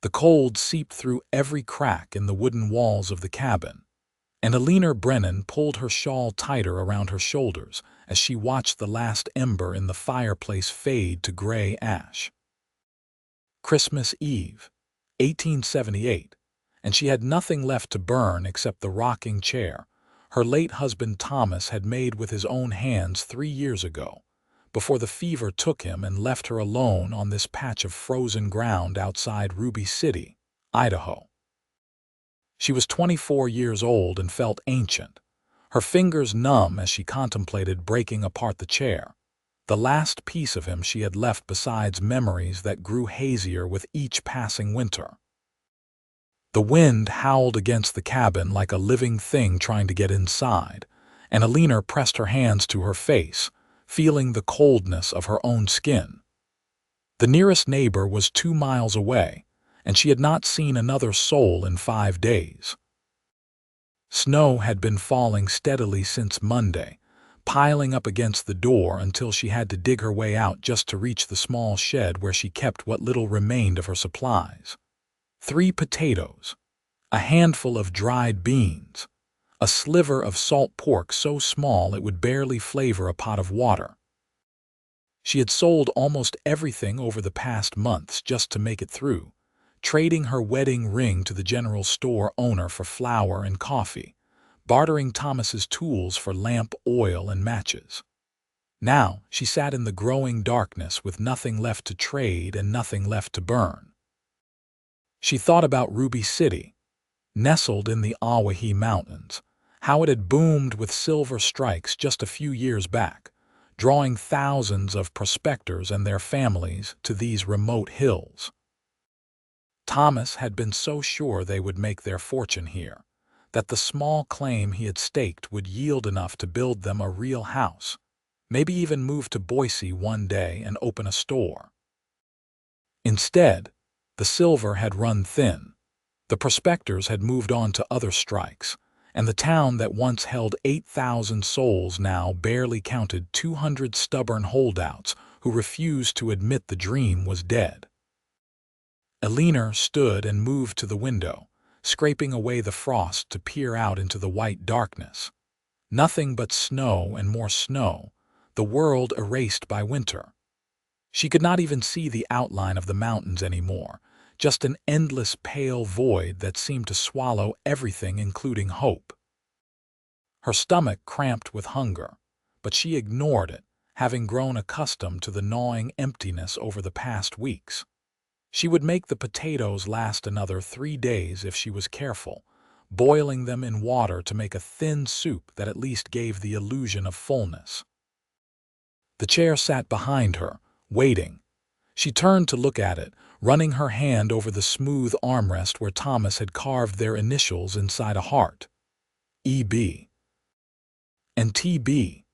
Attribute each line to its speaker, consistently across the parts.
Speaker 1: The cold seeped through every crack in the wooden walls of the cabin, and Eleanor Brennan pulled her shawl tighter around her shoulders as she watched the last ember in the fireplace fade to gray ash. Christmas Eve, 1878, and she had nothing left to burn except the rocking chair her late husband Thomas had made with his own hands 3 years ago, before the fever took him and left her alone on this patch of frozen ground outside Ruby City, Idaho. She was 24 years old and felt ancient, her fingers numb as she contemplated breaking apart the chair, the last piece of him she had left besides memories that grew hazier with each passing winter. The wind howled against the cabin like a living thing trying to get inside, and Eleanor pressed her hands to her face, feeling the coldness of her own skin. The nearest neighbor was 2 miles away, and she had not seen another soul in 5 days. Snow had been falling steadily since Monday, piling up against the door until she had to dig her way out just to reach the small shed where she kept what little remained of her supplies. 3 potatoes, a handful of dried beans, a sliver of salt pork so small it would barely flavor a pot of water. She had sold almost everything over the past months just to make it through, trading her wedding ring to the general store owner for flour and coffee, bartering Thomas's tools for lamp oil and matches. Now she sat in the growing darkness with nothing left to trade and nothing left to burn. She thought about Ruby City, nestled in the Awahi Mountains, how it had boomed with silver strikes just a few years back, drawing thousands of prospectors and their families to these remote hills. Thomas had been so sure they would make their fortune here, that the small claim he had staked would yield enough to build them a real house, maybe even move to Boise one day and open a store. Instead, the silver had run thin, the prospectors had moved on to other strikes, and the town that once held 8,000 souls now barely counted 200 stubborn holdouts who refused to admit the dream was dead. Eleanor stood and moved to the window, scraping away the frost to peer out into the white darkness. Nothing but snow and more snow, the world erased by winter. She could not even see the outline of the mountains anymore, just an endless pale void that seemed to swallow everything including hope. Her stomach cramped with hunger, but she ignored it, having grown accustomed to the gnawing emptiness over the past weeks. She would make the potatoes last another 3 days if she was careful, boiling them in water to make a thin soup that at least gave the illusion of fullness. The chair sat behind her, waiting. She turned to look at it, running her hand over the smooth armrest where Thomas had carved their initials inside a heart. E.B. and T.B.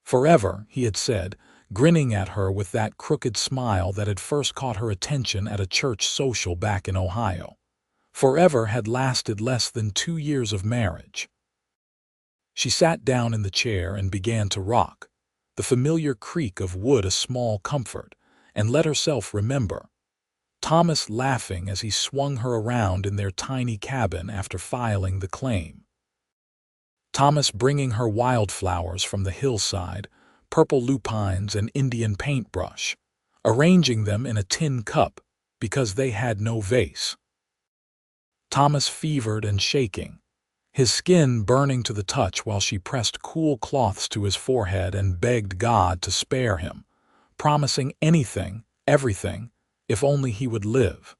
Speaker 1: Forever, he had said, grinning at her with that crooked smile that had first caught her attention at a church social back in Ohio. Forever had lasted less than 2 years of marriage. She sat down in the chair and began to rock, the familiar creak of wood a small comfort, and let herself remember. Thomas laughing as he swung her around in their tiny cabin after filing the claim. Thomas bringing her wildflowers from the hillside, purple lupines and Indian paintbrush, arranging them in a tin cup because they had no vase. Thomas fevered and shaking, his skin burning to the touch while she pressed cool cloths to his forehead and begged God to spare him, promising anything, everything, if only he would live.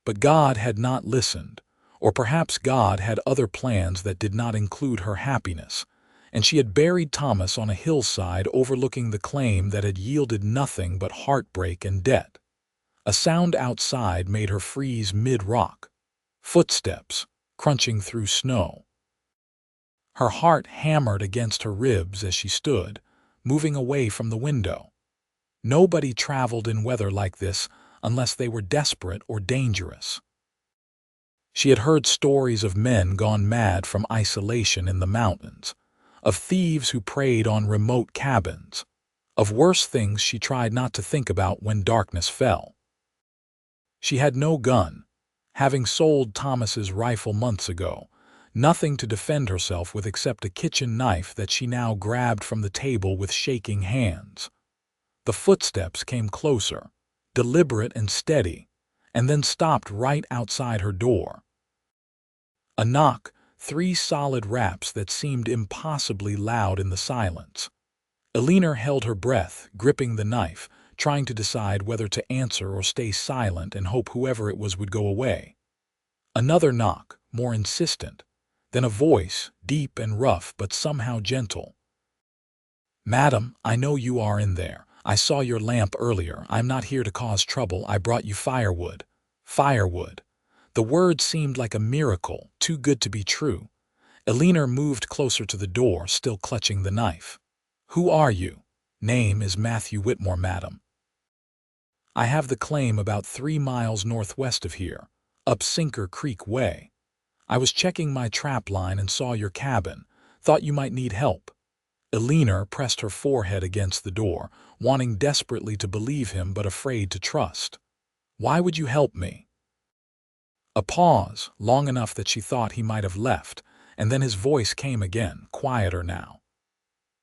Speaker 1: But God had not listened, or perhaps God had other plans that did not include her happiness, and she had buried Thomas on a hillside overlooking the claim that had yielded nothing but heartbreak and debt. A sound outside made her freeze mid-rock, footsteps crunching through snow. Her heart hammered against her ribs as she stood, moving away from the window. Nobody traveled in weather like this unless they were desperate or dangerous. She had heard stories of men gone mad from isolation in the mountains, of thieves who preyed on remote cabins, of worse things she tried not to think about when darkness fell. She had no gun, having sold Thomas's rifle months ago, nothing to defend herself with except a kitchen knife that she now grabbed from the table with shaking hands. The footsteps came closer, deliberate and steady, and then stopped right outside her door. A knock, 3 solid raps that seemed impossibly loud in the silence. Eleanor held her breath, gripping the knife, trying to decide whether to answer or stay silent and hope whoever it was would go away. Another knock, more insistent, then a voice, deep and rough but somehow gentle. "Madam, I know you are in there. I saw your lamp earlier. I'm not here to cause trouble. I brought you firewood." Firewood. The word seemed like a miracle, too good to be true. Eleanor moved closer to the door, still clutching the knife. "Who are you?" "Name is Matthew Whitmore, madam. I have the claim about 3 miles northwest of here, up Sinker Creek Way. I was checking my trap line and saw your cabin. Thought you might need help." Eleanor pressed her forehead against the door, wanting desperately to believe him but afraid to trust. "Why would you help me?" A pause, long enough that she thought he might have left, and then his voice came again, quieter now.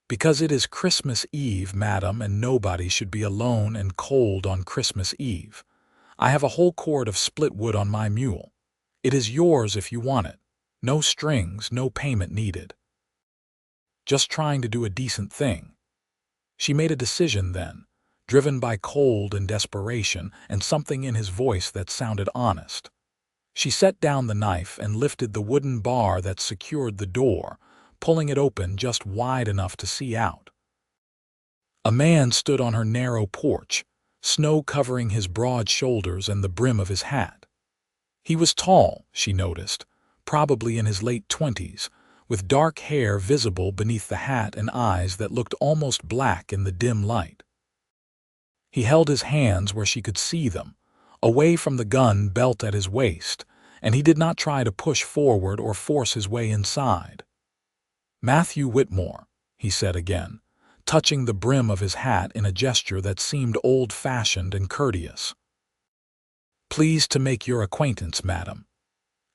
Speaker 1: "Because it is Christmas Eve, madam, and nobody should be alone and cold on Christmas Eve. I have a whole cord of split wood on my mule. It is yours if you want it. No strings, no payment needed. Just trying to do a decent thing." She made a decision then, driven by cold and desperation and something in his voice that sounded honest. She set down the knife and lifted the wooden bar that secured the door, pulling it open just wide enough to see out. A man stood on her narrow porch, snow covering his broad shoulders and the brim of his hat. He was tall, she noticed, probably in his late 20s, with dark hair visible beneath the hat and eyes that looked almost black in the dim light. He held his hands where she could see them, away from the gun belt at his waist, and he did not try to push forward or force his way inside. "Matthew Whitmore," he said again, touching the brim of his hat in a gesture that seemed old-fashioned and courteous. "Pleased to make your acquaintance, madam."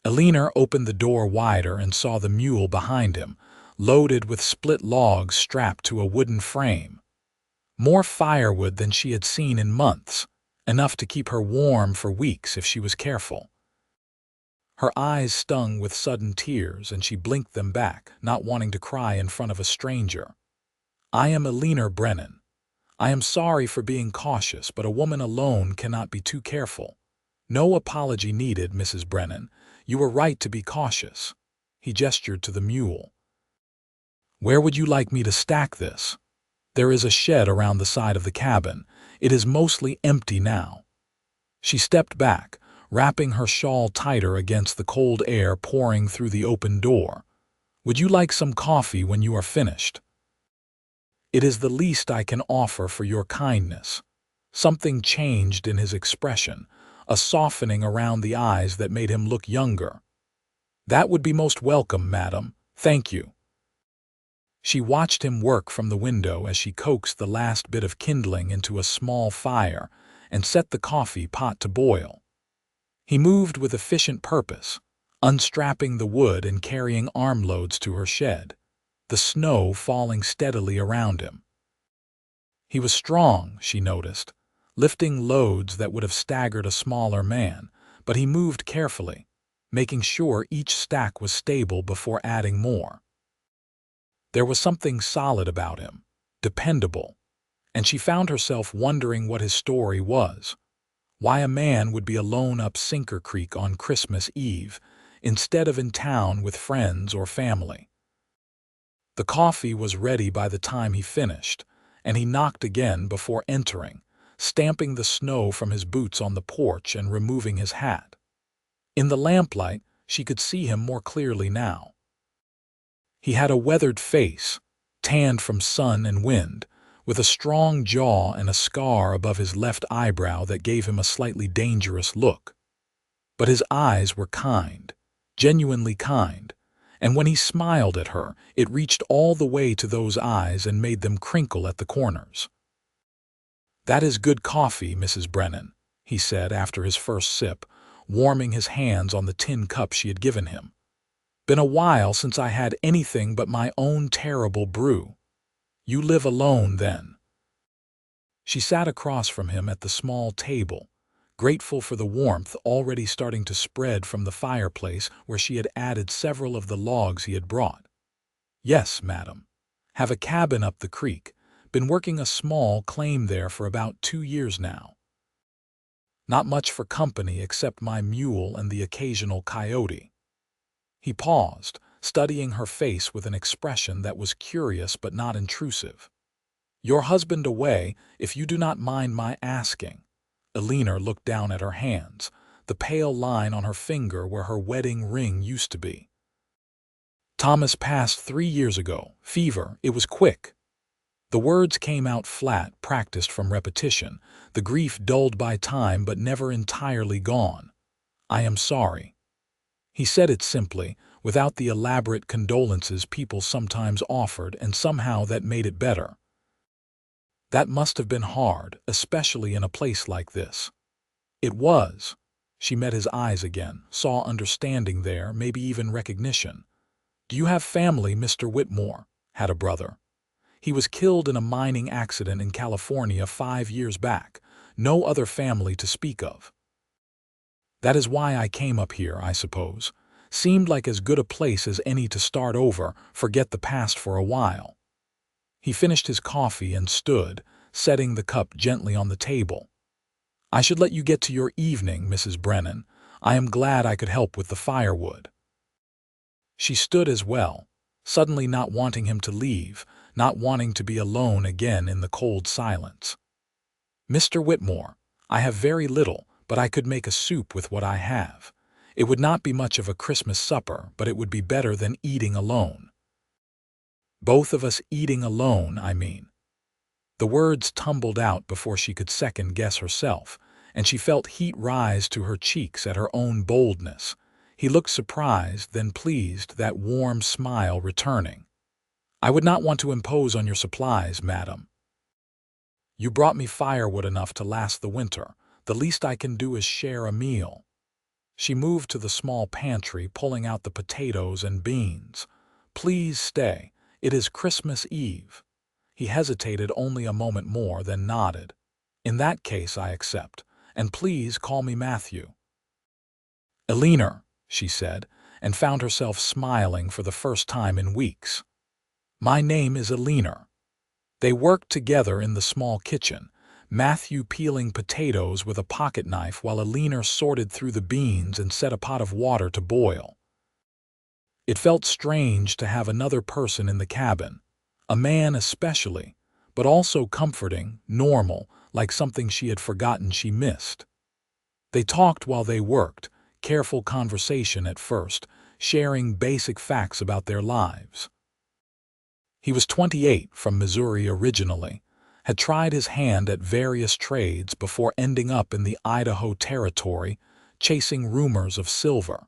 Speaker 1: Eleanor opened the door wider and saw the mule behind him, loaded with split logs strapped to a wooden frame. More firewood than she had seen in months, enough to keep her warm for weeks if she was careful. Her eyes stung with sudden tears, and she blinked them back, not wanting to cry in front of a stranger. "I am Eleanor Brennan. I am sorry for being cautious, but a woman alone cannot be too careful. No apology needed, Mrs. Brennan. You were right to be cautious." He gestured to the mule. "Where would you like me to stack this?" "There is a shed around the side of the cabin. It is mostly empty now." She stepped back, wrapping her shawl tighter against the cold air pouring through the open door. "Would you like some coffee when you are finished?" "It is the least I can offer for your kindness." Something changed in his expression, a softening around the eyes that made him look younger. "That would be most welcome, madam. Thank you." She watched him work from the window as she coaxed the last bit of kindling into a small fire and set the coffee pot to boil. He moved with efficient purpose, unstrapping the wood and carrying armloads to her shed, the snow falling steadily around him. He was strong, she noticed, lifting loads that would have staggered a smaller man, but he moved carefully, making sure each stack was stable before adding more. There was something solid about him, dependable, and she found herself wondering what his story was. Why a man would be alone up Sinker Creek on Christmas Eve instead of in town with friends or family. The coffee was ready by the time he finished, and he knocked again before entering, stamping the snow from his boots on the porch and removing his hat. In the lamplight, she could see him more clearly now. He had a weathered face, tanned from sun and wind, with a strong jaw and a scar above his left eyebrow that gave him a slightly dangerous look. But his eyes were kind, genuinely kind, and when he smiled at her, it reached all the way to those eyes and made them crinkle at the corners. "That is good coffee, Mrs. Brennan," he said after his first sip, warming his hands on the tin cup she had given him. Been a while since I had anything but my own terrible brew. You live alone, then? She sat across from him at the small table, grateful for the warmth already starting to spread from the fireplace where she had added several of the logs he had brought. Yes, madam. Have a cabin up the creek. Been working a small claim there for about 2 years now. Not much for company except my mule and the occasional coyote. He paused, studying her face with an expression that was curious but not intrusive. Your husband away, if you do not mind my asking. Eleanor looked down at her hands, the pale line on her finger where her wedding ring used to be. Thomas passed 3 years ago. Fever. It was quick. The words came out flat, practiced from repetition, the grief dulled by time but never entirely gone. I am sorry. He said it simply, without the elaborate condolences people sometimes offered, and somehow that made it better. That must have been hard, especially in a place like this. It was. She met his eyes again, saw understanding there, maybe even recognition. Do you have family, Mr. Whitmore? Had a brother. He was killed in a mining accident in California 5 years back. No other family to speak of. That is why I came up here, I suppose. Seemed like as good a place as any to start over, forget the past for a while. He finished his coffee and stood, setting the cup gently on the table. I should let you get to your evening, Mrs. Brennan. I am glad I could help with the firewood. She stood as well, suddenly not wanting him to leave, not wanting to be alone again in the cold silence. Mr. Whitmore, I have very little, but I could make a soup with what I have. It would not be much of a Christmas supper, but it would be better than eating alone. Both of us eating alone, I mean. The words tumbled out before she could second-guess herself, and she felt heat rise to her cheeks at her own boldness. He looked surprised, then pleased, that warm smile returning. I would not want to impose on your supplies, madam. You brought me firewood enough to last the winter. The least I can do is share a meal. She moved to the small pantry, pulling out the potatoes and beans. Please stay. It is Christmas Eve. He hesitated only a moment more, then nodded. In that case, I accept. And please call me Matthew. Eleanor, she said, and found herself smiling for the first time in weeks. My name is Eleanor. They worked together in the small kitchen, Matthew peeling potatoes with a pocket knife while Eleanor sorted through the beans and set a pot of water to boil. It felt strange to have another person in the cabin, a man especially, but also comforting, normal, like something she had forgotten she missed. They talked while they worked, careful conversation at first, sharing basic facts about their lives. He was 28, from Missouri originally, had tried his hand at various trades before ending up in the Idaho Territory, chasing rumors of silver.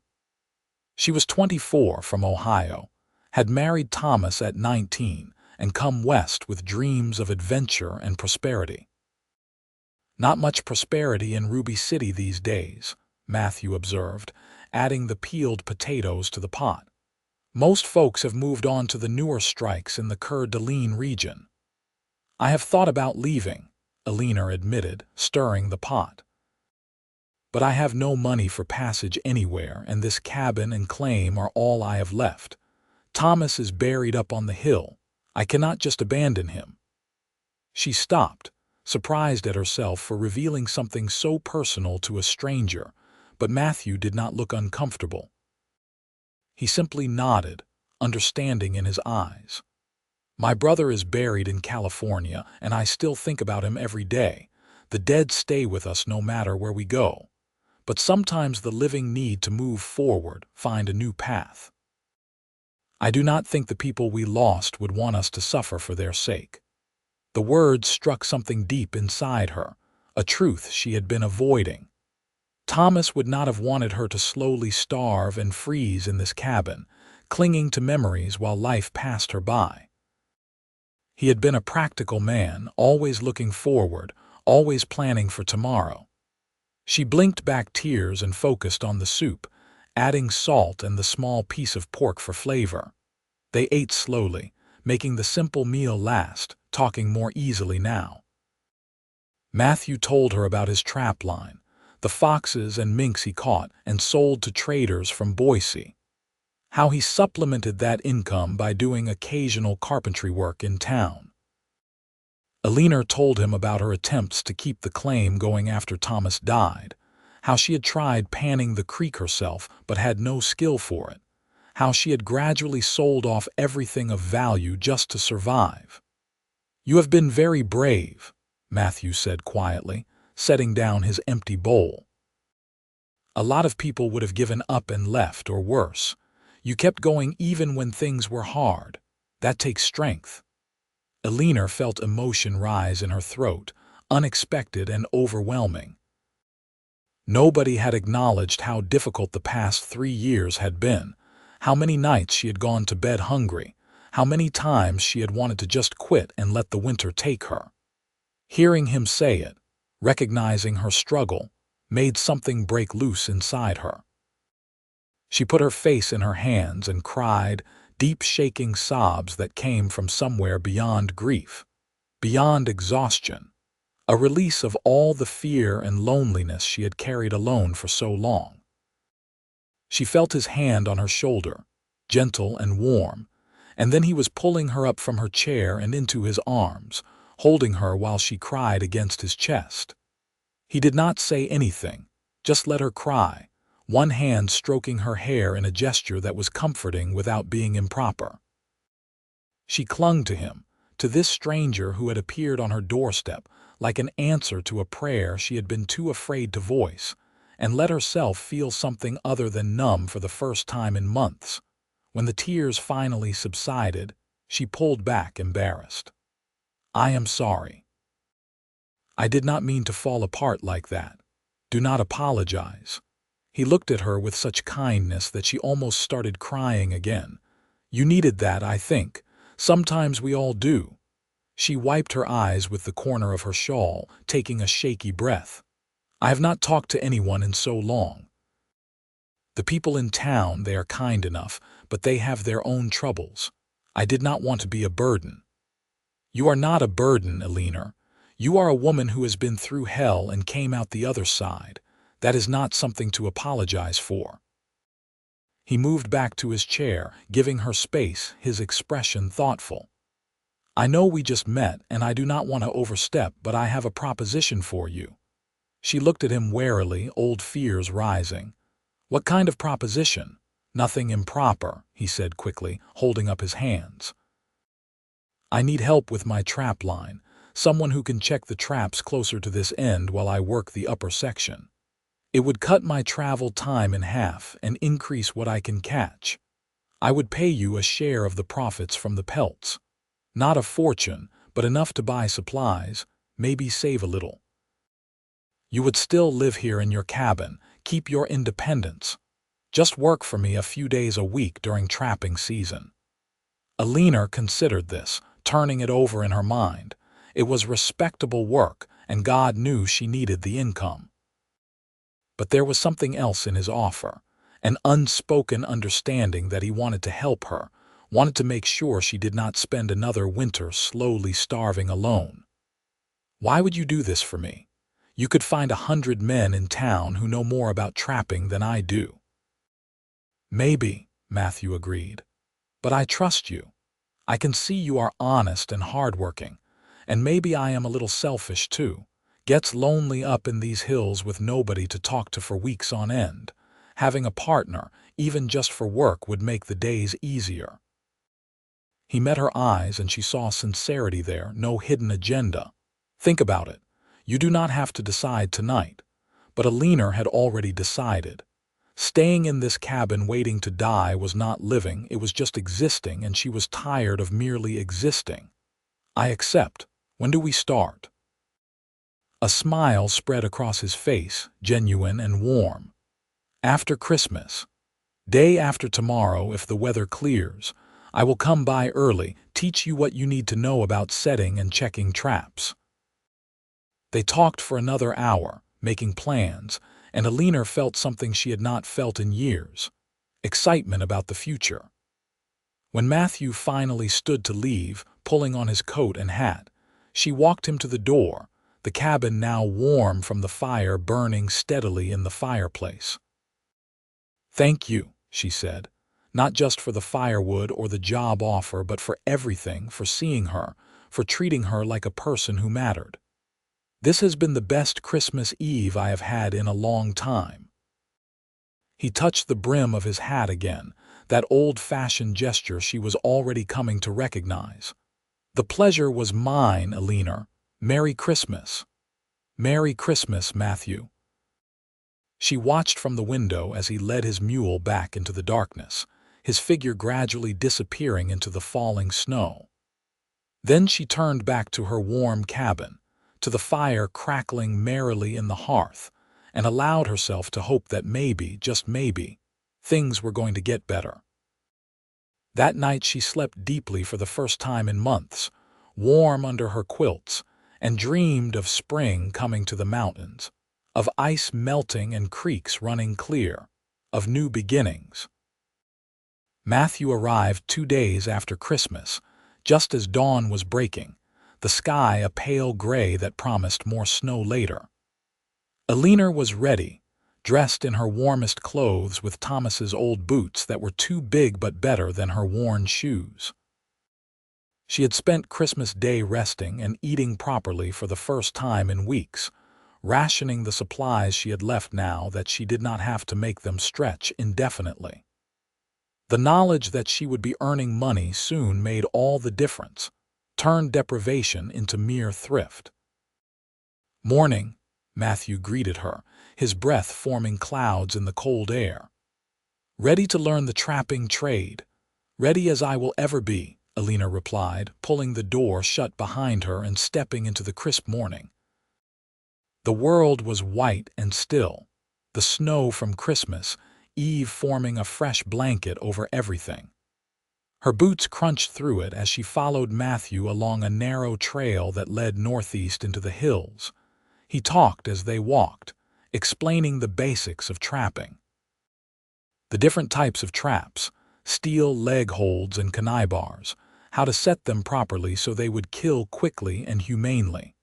Speaker 1: She was 24, from Ohio, had married Thomas at 19, and come west with dreams of adventure and prosperity. Not much prosperity in Ruby City these days, Matthew observed, adding the peeled potatoes to the pot. Most folks have moved on to the newer strikes in the Coeur d'Alene region. I have thought about leaving, Eleanor admitted, stirring the pot. But I have no money for passage anywhere, and this cabin and claim are all I have left. Thomas is buried up on the hill. I cannot just abandon him. She stopped, surprised at herself for revealing something so personal to a stranger, but Matthew did not look uncomfortable. He simply nodded, understanding in his eyes. My brother is buried in California, and I still think about him every day. The dead stay with us no matter where we go. But sometimes the living need to move forward, find a new path. I do not think the people we lost would want us to suffer for their sake. The words struck something deep inside her, a truth she had been avoiding. Thomas would not have wanted her to slowly starve and freeze in this cabin, clinging to memories while life passed her by. He had been a practical man, always looking forward, always planning for tomorrow. She blinked back tears and focused on the soup, adding salt and the small piece of pork for flavor. They ate slowly, making the simple meal last, talking more easily now. Matthew told her about his trap line, the foxes and minks he caught and sold to traders from Boise. How he supplemented that income by doing occasional carpentry work in town. Eleanor told him about her attempts to keep the claim going after Thomas died, how she had tried panning the creek herself but had no skill for it, how she had gradually sold off everything of value just to survive. "You have been very brave," Matthew said quietly, setting down his empty bowl. "A lot of people would have given up and left, or worse. You kept going even when things were hard. That takes strength." Eleanor felt emotion rise in her throat, unexpected and overwhelming. Nobody had acknowledged how difficult the past 3 years had been, how many nights she had gone to bed hungry, how many times she had wanted to just quit and let the winter take her. Hearing him say it, recognizing her struggle, made something break loose inside her. She put her face in her hands and cried, deep shaking sobs that came from somewhere beyond grief, beyond exhaustion, a release of all the fear and loneliness she had carried alone for so long. She felt his hand on her shoulder, gentle and warm, and then he was pulling her up from her chair and into his arms, holding her while she cried against his chest. He did not say anything, just let her cry, one hand stroking her hair in a gesture that was comforting without being improper. She clung to him, to this stranger who had appeared on her doorstep like an answer to a prayer she had been too afraid to voice, and let herself feel something other than numb for the first time in months. When the tears finally subsided, she pulled back embarrassed. "I am sorry. I did not mean to fall apart like that. Do not apologize." He looked at her with such kindness that she almost started crying again. "You needed that, I think. Sometimes we all do." She wiped her eyes with the corner of her shawl, taking a shaky breath. "I have not talked to anyone in so long. The people in town, they are kind enough, but they have their own troubles. I did not want to be a burden." "You are not a burden, Eleanor. You are a woman who has been through hell and came out the other side. That is not something to apologize for." He moved back to his chair, giving her space, his expression thoughtful. "I know we just met, and I do not want to overstep, but I have a proposition for you." She looked at him warily, old fears rising. "What kind of proposition?" "Nothing improper," he said quickly, holding up his hands. "I need help with my trap line, someone who can check the traps closer to this end while I work the upper section. It would cut my travel time in half and increase what I can catch. I would pay you a share of the profits from the pelts. Not a fortune, but enough to buy supplies, maybe save a little. You would still live here in your cabin, keep your independence. Just work for me a few days a week during trapping season." Eleanor considered this, turning it over in her mind. It was respectable work, and God knew she needed the income. But there was something else in his offer, an unspoken understanding that he wanted to help her, wanted to make sure she did not spend another winter slowly starving alone. "Why would you do this for me? You could find 100 men in town who know more about trapping than I do." "Maybe," Matthew agreed. "But I trust you. I can see you are honest and hardworking, and maybe I am a little selfish too. Gets lonely up in these hills with nobody to talk to for weeks on end. Having a partner, even just for work, would make the days easier." He met her eyes and she saw sincerity there, no hidden agenda. "Think about it. You do not have to decide tonight." But Eleanor had already decided. Staying in this cabin waiting to die was not living, it was just existing, and she was tired of merely existing. "I accept. When do we start?" A smile spread across his face, genuine and warm. "After Christmas. Day after tomorrow if the weather clears. I will come by early, teach you what you need to know about setting and checking traps." They talked for another hour, making plans, and Eleanor felt something she had not felt in years: excitement about the future. When Matthew finally stood to leave, pulling on his coat and hat, she walked him to the door, the cabin now warm from the fire burning steadily in the fireplace. "Thank you," she said, "not just for the firewood or the job offer, but for everything, for seeing her, for treating her like a person who mattered. This has been the best Christmas Eve I have had in a long time." He touched the brim of his hat again, that old-fashioned gesture she was already coming to recognize. "The pleasure was mine, Eleanor. Merry Christmas." "Merry Christmas, Matthew." She watched from the window as he led his mule back into the darkness, his figure gradually disappearing into the falling snow. Then she turned back to her warm cabin, to the fire crackling merrily in the hearth, and allowed herself to hope that maybe, just maybe, things were going to get better. That night she slept deeply for the first time in months, warm under her quilts, and dreamed of spring coming to the mountains, of ice melting and creeks running clear, of new beginnings. Matthew arrived 2 days after Christmas, just as dawn was breaking, the sky a pale gray that promised more snow later. Eleanor was ready, dressed in her warmest clothes with Thomas's old boots that were too big but better than her worn shoes. She had spent Christmas Day resting and eating properly for the first time in weeks, rationing the supplies she had left now that she did not have to make them stretch indefinitely. The knowledge that she would be earning money soon made all the difference, turned deprivation into mere thrift. "Morning," Matthew greeted her, his breath forming clouds in the cold air. "Ready to learn the trapping trade?" "Ready as I will ever be," Eleanor replied, pulling the door shut behind her and stepping into the crisp morning. The world was white and still, the snow from Christmas Eve forming a fresh blanket over everything. Her boots crunched through it as she followed Matthew along a narrow trail that led northeast into the hills. He talked as they walked, explaining the basics of trapping. The different types of traps, steel leg holds and kunai bars, how to set them properly so they would kill quickly and humanely.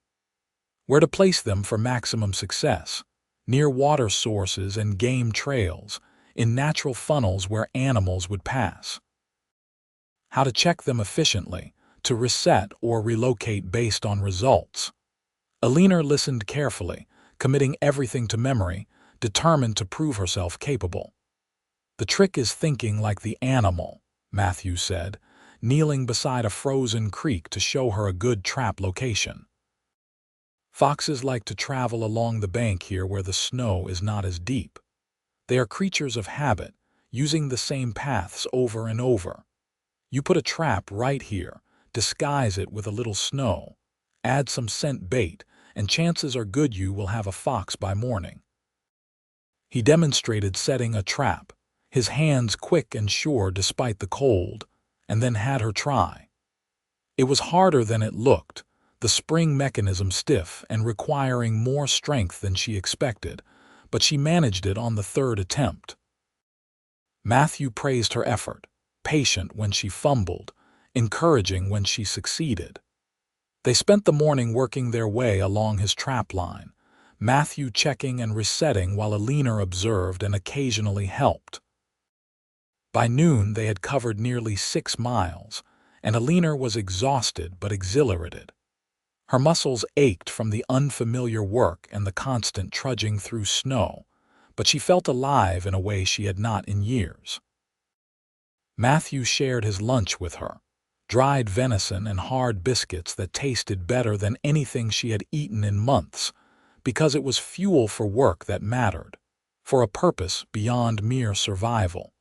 Speaker 1: Where to place them for maximum success, near water sources and game trails, in natural funnels where animals would pass. How to check them efficiently, to reset or relocate based on results. Eleanor listened carefully, committing everything to memory, determined to prove herself capable. "The trick is thinking like the animal," Matthew said, kneeling beside a frozen creek to show her a good trap location. "Foxes like to travel along the bank here where the snow is not as deep. They are creatures of habit, using the same paths over and over. You put a trap right here, disguise it with a little snow, add some scent bait, and chances are good you will have a fox by morning." He demonstrated setting a trap, his hands quick and sure despite the cold, and then had her try. It was harder than it looked, the spring mechanism stiff and requiring more strength than she expected, but she managed it on the third attempt. Matthew praised her effort, patient when she fumbled, encouraging when she succeeded. They spent the morning working their way along his trap line, Matthew checking and resetting while Eleanor observed and occasionally helped. By noon they had covered nearly 6 miles, and Eleanor was exhausted but exhilarated. Her muscles ached from the unfamiliar work and the constant trudging through snow, but she felt alive in a way she had not in years. Matthew shared his lunch with her, dried venison and hard biscuits that tasted better than anything she had eaten in months, because it was fuel for work that mattered, for a purpose beyond mere survival.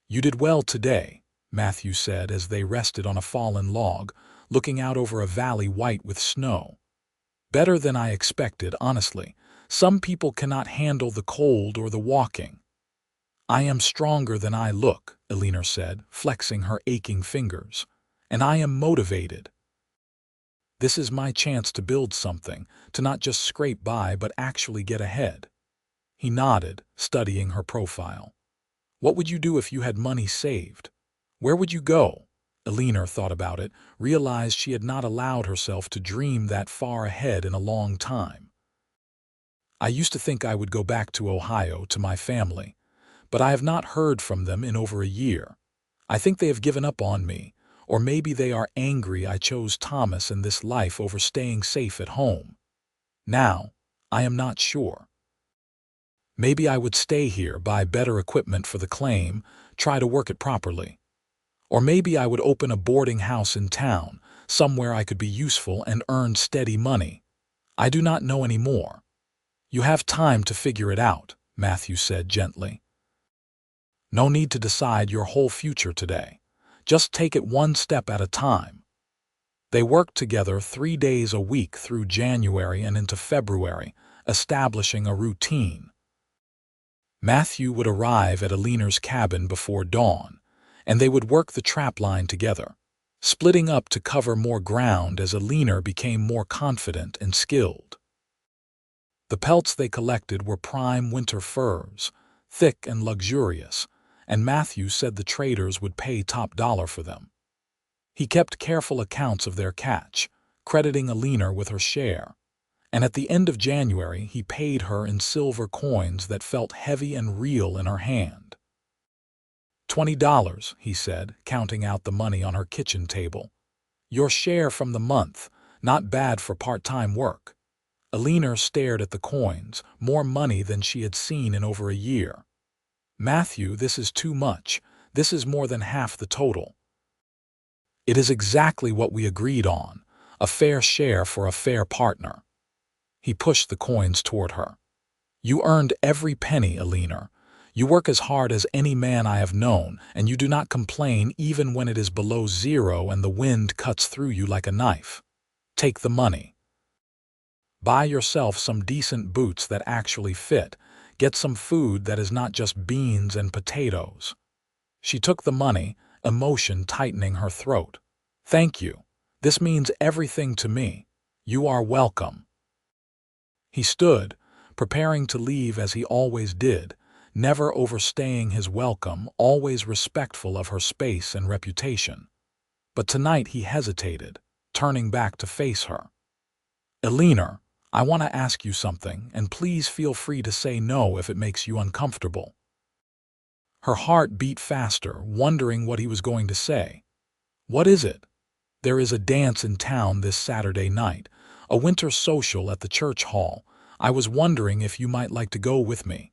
Speaker 1: "You did well today," Matthew said as they rested on a fallen log, looking out over a valley white with snow. "Better than I expected, honestly. Some people cannot handle the cold or the walking." "I am stronger than I look," Eleanor said, flexing her aching fingers. "And I am motivated." This is my chance to build something, to not just scrape by but actually get ahead." He nodded, studying her profile. "What would you do if you had money saved? Where would you go?" Eleanor thought about it, realized she had not allowed herself to dream that far ahead in a long time. "I used to think I would go back to Ohio, to my family, but I have not heard from them in over a year. I think they have given up on me, or maybe they are angry I chose Thomas and this life over staying safe at home. Now, I am not sure. Maybe I would stay here, buy better equipment for the claim, try to work it properly. Or maybe I would open a boarding house in town, somewhere I could be useful and earn steady money. I do not know any more." "You have time to figure it out," Matthew said gently. "No need to decide your whole future today. Just take it one step at a time." They worked together 3 days a week through January and into February, establishing a routine. Matthew would arrive at Eleanor's cabin before dawn, and they would work the trap line together, splitting up to cover more ground as Eleanor became more confident and skilled. The pelts they collected were prime winter furs, thick and luxurious, and Matthew said the traders would pay top dollar for them. He kept careful accounts of their catch, crediting Eleanor with her share, and at the end of January he paid her in silver coins that felt heavy and real in her hand. $20, he said, counting out the money on her kitchen table. "Your share from the month, not bad for part-time work." Eleanor stared at the coins, more money than she had seen in over a year. "Matthew, this is too much. This is more than half the total." "It is exactly what we agreed on, a fair share for a fair partner." He pushed the coins toward her. "You earned every penny, Eleanor. You work as hard as any man I have known, and you do not complain even when it is below zero and the wind cuts through you like a knife. Take the money. Buy yourself some decent boots that actually fit. Get some food that is not just beans and potatoes." She took the money, emotion tightening her throat. "Thank you. This means everything to me. You are welcome." He stood, preparing to leave as he always did, never overstaying his welcome, always respectful of her space and reputation. But tonight he hesitated, turning back to face her. "Eleanor, I want to ask you something, and please feel free to say no if it makes you uncomfortable." Her heart beat faster, wondering what he was going to say. "What is it?" "There is a dance in town this Saturday night, a winter social at the church hall. I was wondering if you might like to go with me.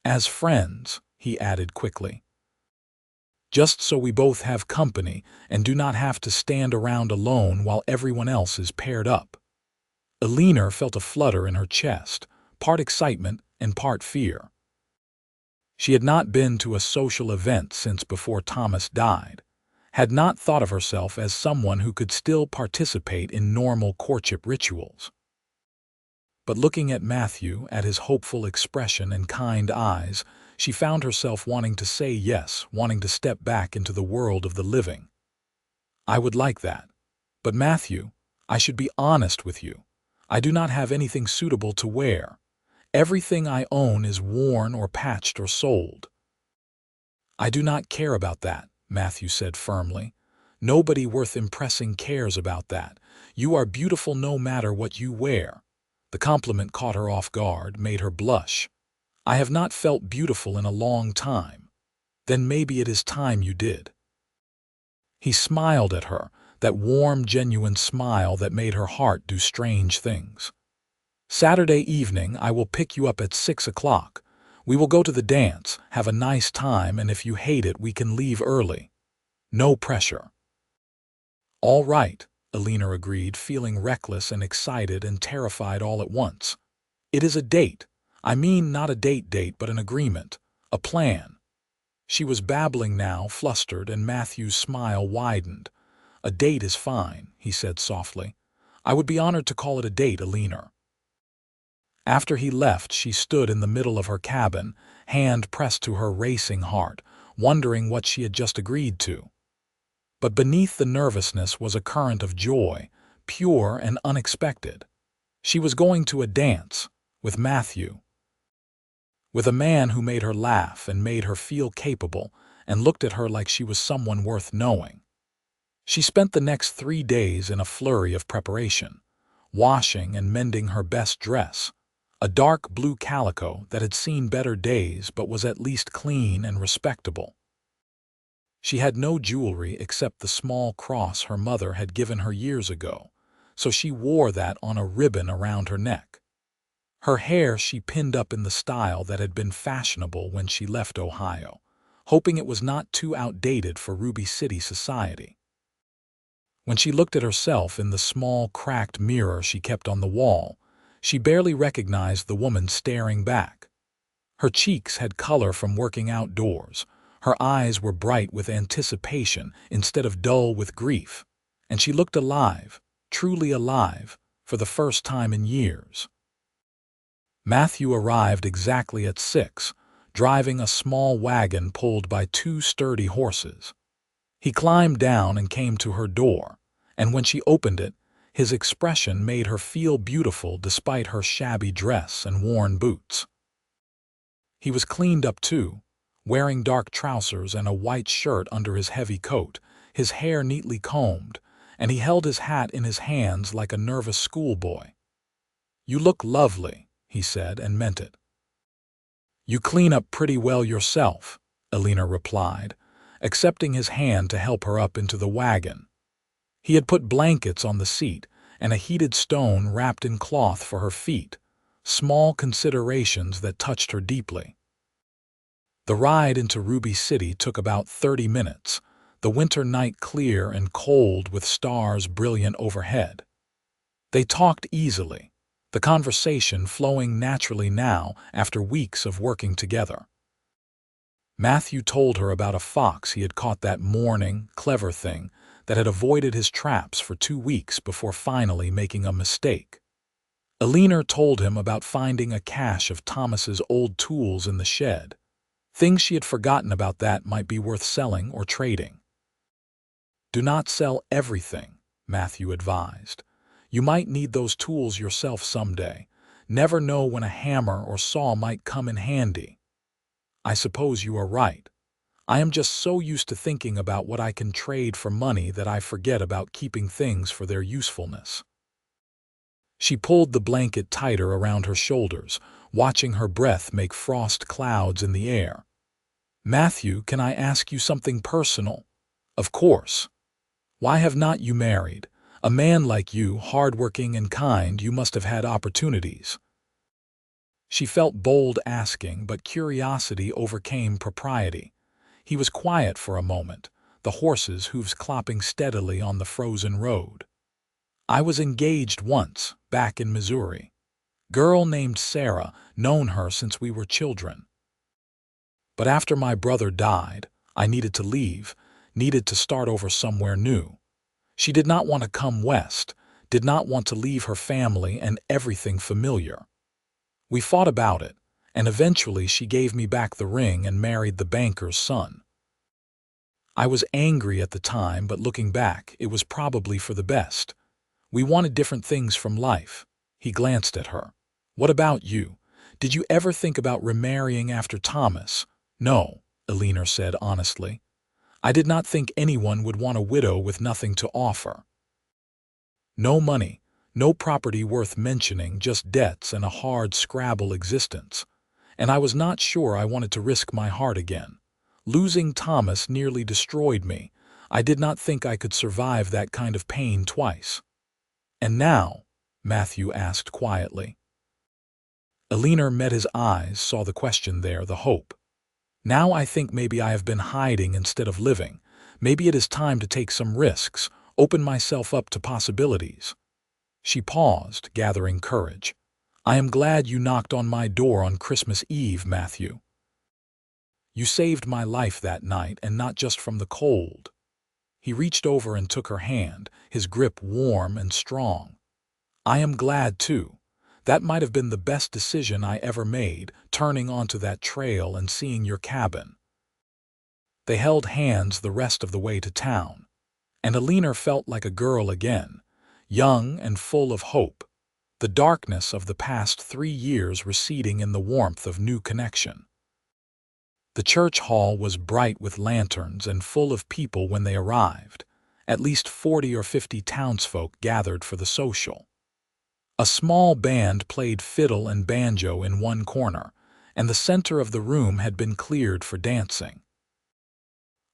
Speaker 1: As friends," he added quickly. "Just so we both have company and do not have to stand around alone while everyone else is paired up." Eleanor felt a flutter in her chest, part excitement and part fear. She had not been to a social event since before Thomas died, had not thought of herself as someone who could still participate in normal courtship rituals. But looking at Matthew, at his hopeful expression and kind eyes, she found herself wanting to say yes, wanting to step back into the world of the living. "I would like that. But Matthew, I should be honest with you. I do not have anything suitable to wear. Everything I own is worn or patched or sold." "I do not care about that," Matthew said firmly. "Nobody worth impressing cares about that. You are beautiful no matter what you wear." The compliment caught her off guard, made her blush. "I have not felt beautiful in a long time." "Then maybe it is time you did." He smiled at her, that warm, genuine smile that made her heart do strange things. "Saturday evening I will pick you up at 6 o'clock. We will go to the dance, have a nice time, and if you hate it we can leave early. No pressure." "All right," Eleanor agreed, feeling reckless and excited and terrified all at once. "It is a date. I mean not a date but an agreement, a plan." She was babbling now, flustered, and Matthew's smile widened. "A date is fine," he said softly. "I would be honored to call it a date, Eleanor." After he left, she stood in the middle of her cabin, hand pressed to her racing heart, wondering what she had just agreed to. But beneath the nervousness was a current of joy, pure and unexpected. She was going to a dance with Matthew, with a man who made her laugh and made her feel capable and looked at her like she was someone worth knowing. She spent the next 3 days in a flurry of preparation, washing and mending her best dress, a dark blue calico that had seen better days but was at least clean and respectable. She had no jewelry except the small cross her mother had given her years ago, so she wore that on a ribbon around her neck. Her hair she pinned up in the style that had been fashionable when she left Ohio, hoping it was not too outdated for Ruby City society. When she looked at herself in the small, cracked mirror she kept on the wall, she barely recognized the woman staring back. Her cheeks had color from working outdoors, her eyes were bright with anticipation instead of dull with grief, and she looked alive, truly alive, for the first time in years. Matthew arrived exactly at 6, driving a small wagon pulled by 2 sturdy horses. He climbed down and came to her door, and when she opened it, his expression made her feel beautiful despite her shabby dress and worn boots. He was cleaned up too, wearing dark trousers and a white shirt under his heavy coat, his hair neatly combed, and he held his hat in his hands like a nervous schoolboy. "You look lovely," he said, and meant it. "You clean up pretty well yourself," Eleanor replied, accepting his hand to help her up into the wagon. He had put blankets on the seat and a heated stone wrapped in cloth for her feet, small considerations that touched her deeply. The ride into Ruby City took about 30 minutes, the winter night clear and cold with stars brilliant overhead. They talked easily, the conversation flowing naturally now after weeks of working together. Matthew told her about a fox he had caught that morning, clever thing, that had avoided his traps for 2 weeks before finally making a mistake. Eleanor told him about finding a cache of Thomas's old tools in the shed. Things she had forgotten about that might be worth selling or trading. "Do not sell everything," Matthew advised. "You might need those tools yourself someday. Never know when a hammer or saw might come in handy." "I suppose you are right. I am just so used to thinking about what I can trade for money that I forget about keeping things for their usefulness." She pulled the blanket tighter around her shoulders, watching her breath make frost clouds in the air. "Matthew, can I ask you something personal?" "Of course." "Why have not you married? A man like you, hardworking and kind, you must have had opportunities." She felt bold asking, but curiosity overcame propriety. He was quiet for a moment, the horses' hooves clopping steadily on the frozen road. "I was engaged once, back in Missouri. Girl named Sarah, known her since we were children. But after my brother died, I needed to leave, needed to start over somewhere new. She did not want to come west, did not want to leave her family and everything familiar. We fought about it, and eventually she gave me back the ring and married the banker's son. I was angry at the time, but looking back, it was probably for the best. We wanted different things from life." He glanced at her. "What about you? Did you ever think about remarrying after Thomas?" "No," Eleanor said honestly. "I did not think anyone would want a widow with nothing to offer. No money, no property worth mentioning, just debts and a hard scrabble existence. And I was not sure I wanted to risk my heart again. Losing Thomas nearly destroyed me. I did not think I could survive that kind of pain twice." "And now?" Matthew asked quietly. Eleanor met his eyes, saw the question there, the hope. "Now I think maybe I have been hiding instead of living. Maybe it is time to take some risks, open myself up to possibilities." She paused, gathering courage. "I am glad you knocked on my door on Christmas Eve, Matthew. You saved my life that night, and not just from the cold." He reached over and took her hand, his grip warm and strong. "I am glad, too. That might have been the best decision I ever made, turning onto that trail and seeing your cabin." They held hands the rest of the way to town, and Eleanor felt like a girl again, young and full of hope, the darkness of the past 3 years receding in the warmth of new connection. The church hall was bright with lanterns and full of people when they arrived. At least 40 or 50 townsfolk gathered for the social. A small band played fiddle and banjo in one corner, and the center of the room had been cleared for dancing.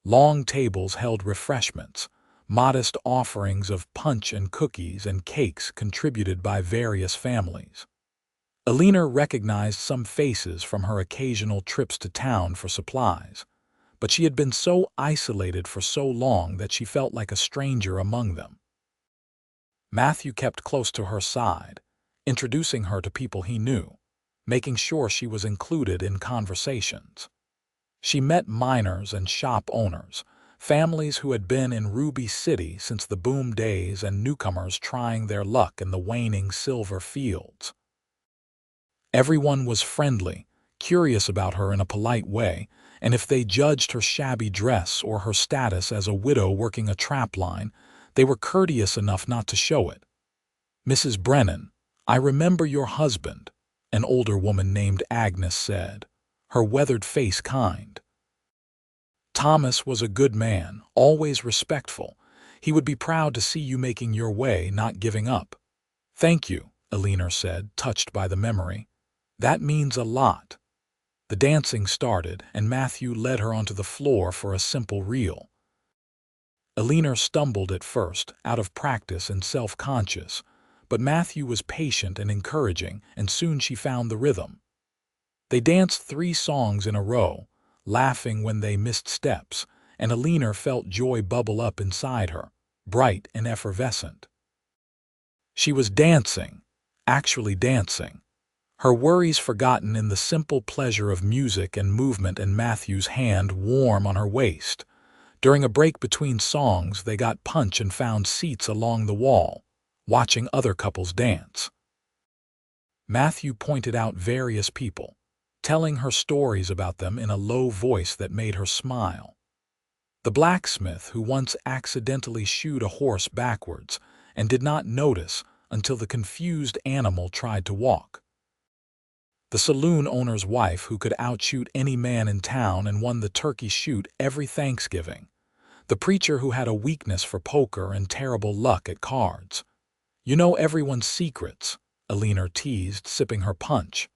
Speaker 1: Long tables held refreshments, modest offerings of punch and cookies and cakes contributed by various families. Eleanor recognized some faces from her occasional trips to town for supplies, but she had been so isolated for so long that she felt like a stranger among them. Matthew kept close to her side, introducing her to people he knew, making sure she was included in conversations. She met miners and shop owners, families who had been in Ruby City since the boom days and newcomers trying their luck in the waning silver fields. Everyone was friendly, curious about her in a polite way, and if they judged her shabby dress or her status as a widow working a trapline, they were courteous enough not to show it. "Mrs. Brennan, I remember your husband," an older woman named Agnes said, her weathered face kind. "Thomas was a good man, always respectful. He would be proud to see you making your way, not giving up." "Thank you," Eleanor said, touched by the memory. "That means a lot." The dancing started, and Matthew led her onto the floor for a simple reel. Eleanor stumbled at first, out of practice and self-conscious, but Matthew was patient and encouraging, and soon she found the rhythm. They danced 3 songs in a row, laughing when they missed steps, and Eleanor felt joy bubble up inside her, bright and effervescent. She was dancing, actually dancing, her worries forgotten in the simple pleasure of music and movement, and Matthew's hand warm on her waist. During a break between songs, they got punch and found seats along the wall, watching other couples dance. Matthew pointed out various people, telling her stories about them in a low voice that made her smile. The blacksmith who once accidentally shoed a horse backwards and did not notice until the confused animal tried to walk. The saloon owner's wife who could outshoot any man in town and won the turkey shoot every Thanksgiving. The preacher who had a weakness for poker and terrible luck at cards. "You know everyone's secrets," Eleanor teased, sipping her punch.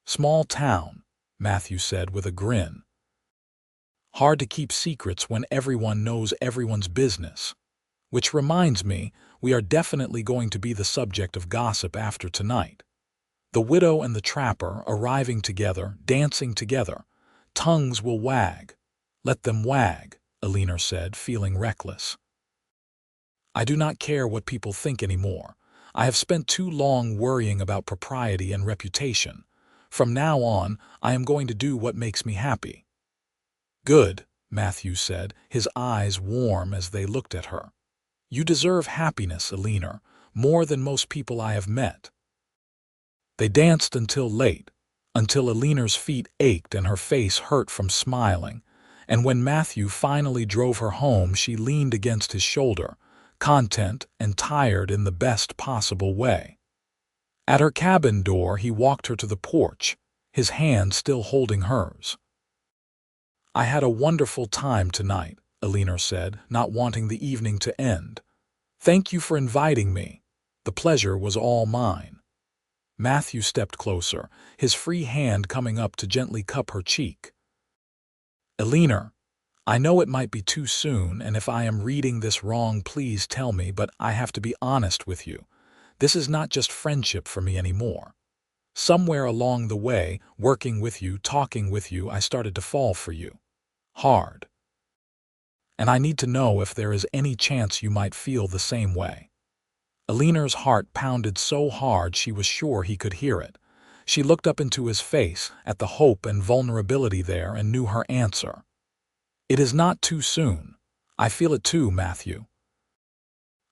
Speaker 1: "Small town," Matthew said with a grin. "Hard to keep secrets when everyone knows everyone's business. Which reminds me, we are definitely going to be the subject of gossip after tonight. The widow and the trapper arriving together, dancing together. Tongues will wag. Let them wag," Eleanor said, feeling reckless. "I do not care what people think anymore. I have spent too long worrying about propriety and reputation. From now on, I am going to do what makes me happy." "Good," Matthew said, his eyes warm as they looked at her. "You deserve happiness, Eleanor, more than most people I have met." They danced until late, until Eleanor's feet ached and her face hurt from smiling, and when Matthew finally drove her home, she leaned against his shoulder, content and tired in the best possible way. At her cabin door, he walked her to the porch, his hand still holding hers. "I had a wonderful time tonight," Eleanor said, not wanting the evening to end. "Thank you for inviting me. The pleasure was all mine." Matthew stepped closer, his free hand coming up to gently cup her cheek. "Eleanor, I know it might be too soon, and if I am reading this wrong, please tell me, but I have to be honest with you. This is not just friendship for me anymore. Somewhere along the way, working with you, talking with you, I started to fall for you. Hard. And I need to know if there is any chance you might feel the same way." Eleanor's heart pounded so hard she was sure he could hear it. She looked up into his face, at the hope and vulnerability there, and knew her answer. "It is not too soon. I feel it too, Matthew.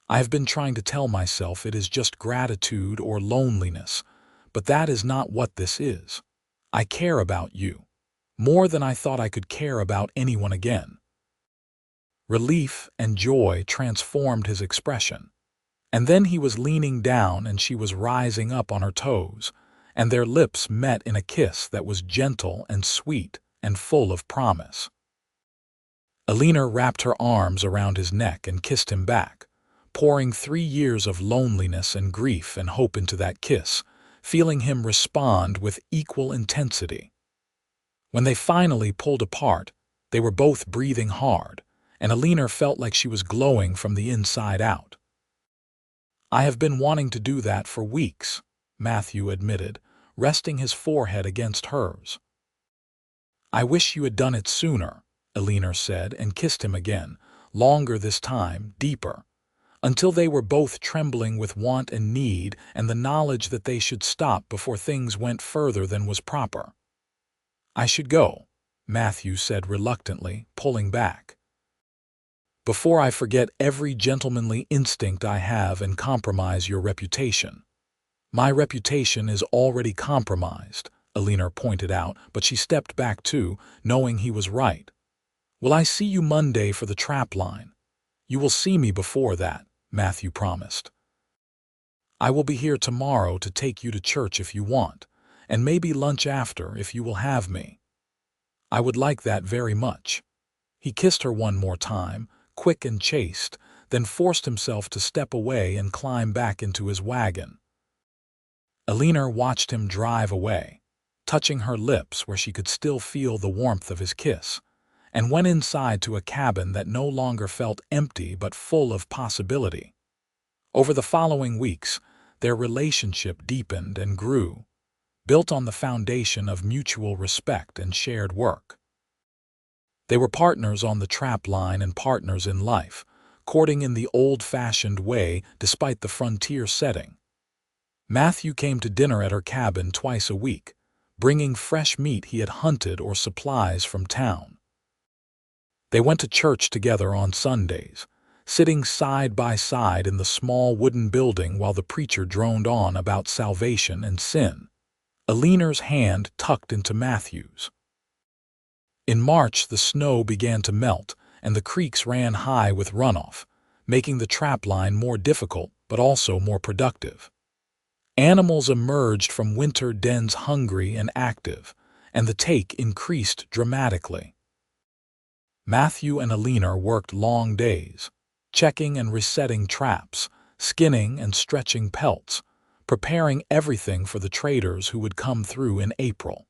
Speaker 1: I have been trying to tell myself it is just gratitude or loneliness, but that is not what this is. I care about you, more than I thought I could care about anyone again." Relief and joy transformed his expression. And then he was leaning down and she was rising up on her toes, and their lips met in a kiss that was gentle and sweet and full of promise. Eleanor wrapped her arms around his neck and kissed him back, pouring 3 years of loneliness and grief and hope into that kiss, feeling him respond with equal intensity. When they finally pulled apart, they were both breathing hard, and Eleanor felt like she was glowing from the inside out. "I have been wanting to do that for weeks," Matthew admitted, resting his forehead against hers. "I wish you had done it sooner," Eleanor said, and kissed him again, longer this time, deeper, until they were both trembling with want and need and the knowledge that they should stop before things went further than was proper. "I should go," Matthew said reluctantly, pulling back, "before I forget every gentlemanly instinct I have and compromise your reputation." "My reputation is already compromised," Eleanor pointed out, but she stepped back too, knowing he was right. "Will I see you Monday for the trap line?" "You will see me before that," Matthew promised. "I will be here tomorrow to take you to church if you want, and maybe lunch after if you will have me." "I would like that very much." He kissed her one more time, quick and chaste, then forced himself to step away and climb back into his wagon. Eleanor watched him drive away, touching her lips where she could still feel the warmth of his kiss, and went inside to a cabin that no longer felt empty but full of possibility. Over the following weeks, their relationship deepened and grew, built on the foundation of mutual respect and shared work. They were partners on the trap line and partners in life, courting in the old-fashioned way despite the frontier setting. Matthew came to dinner at her cabin twice a week, bringing fresh meat he had hunted or supplies from town. They went to church together on Sundays, sitting side by side in the small wooden building while the preacher droned on about salvation and sin, Eleanor's hand tucked into Matthew's. In March, the snow began to melt, and the creeks ran high with runoff, making the trap line more difficult but also more productive. Animals emerged from winter dens hungry and active, and the take increased dramatically. Matthew and Eleanor worked long days, checking and resetting traps, skinning and stretching pelts, preparing everything for the traders who would come through in April.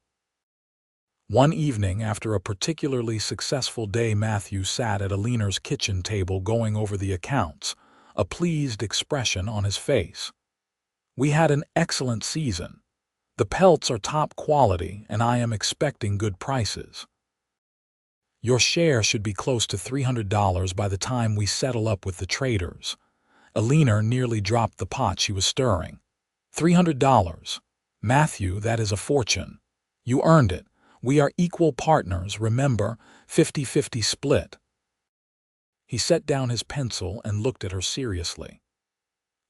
Speaker 1: One evening, after a particularly successful day, Matthew sat at Eleanor's kitchen table going over the accounts, a pleased expression on his face. "We had an excellent season. The pelts are top quality, and I am expecting good prices. Your share should be close to $300 by the time we settle up with the traders." Eleanor nearly dropped the pot she was stirring. $300. Matthew, that is a fortune. You earned it. We are equal partners, remember, 50-50 split. He set down his pencil and looked at her seriously.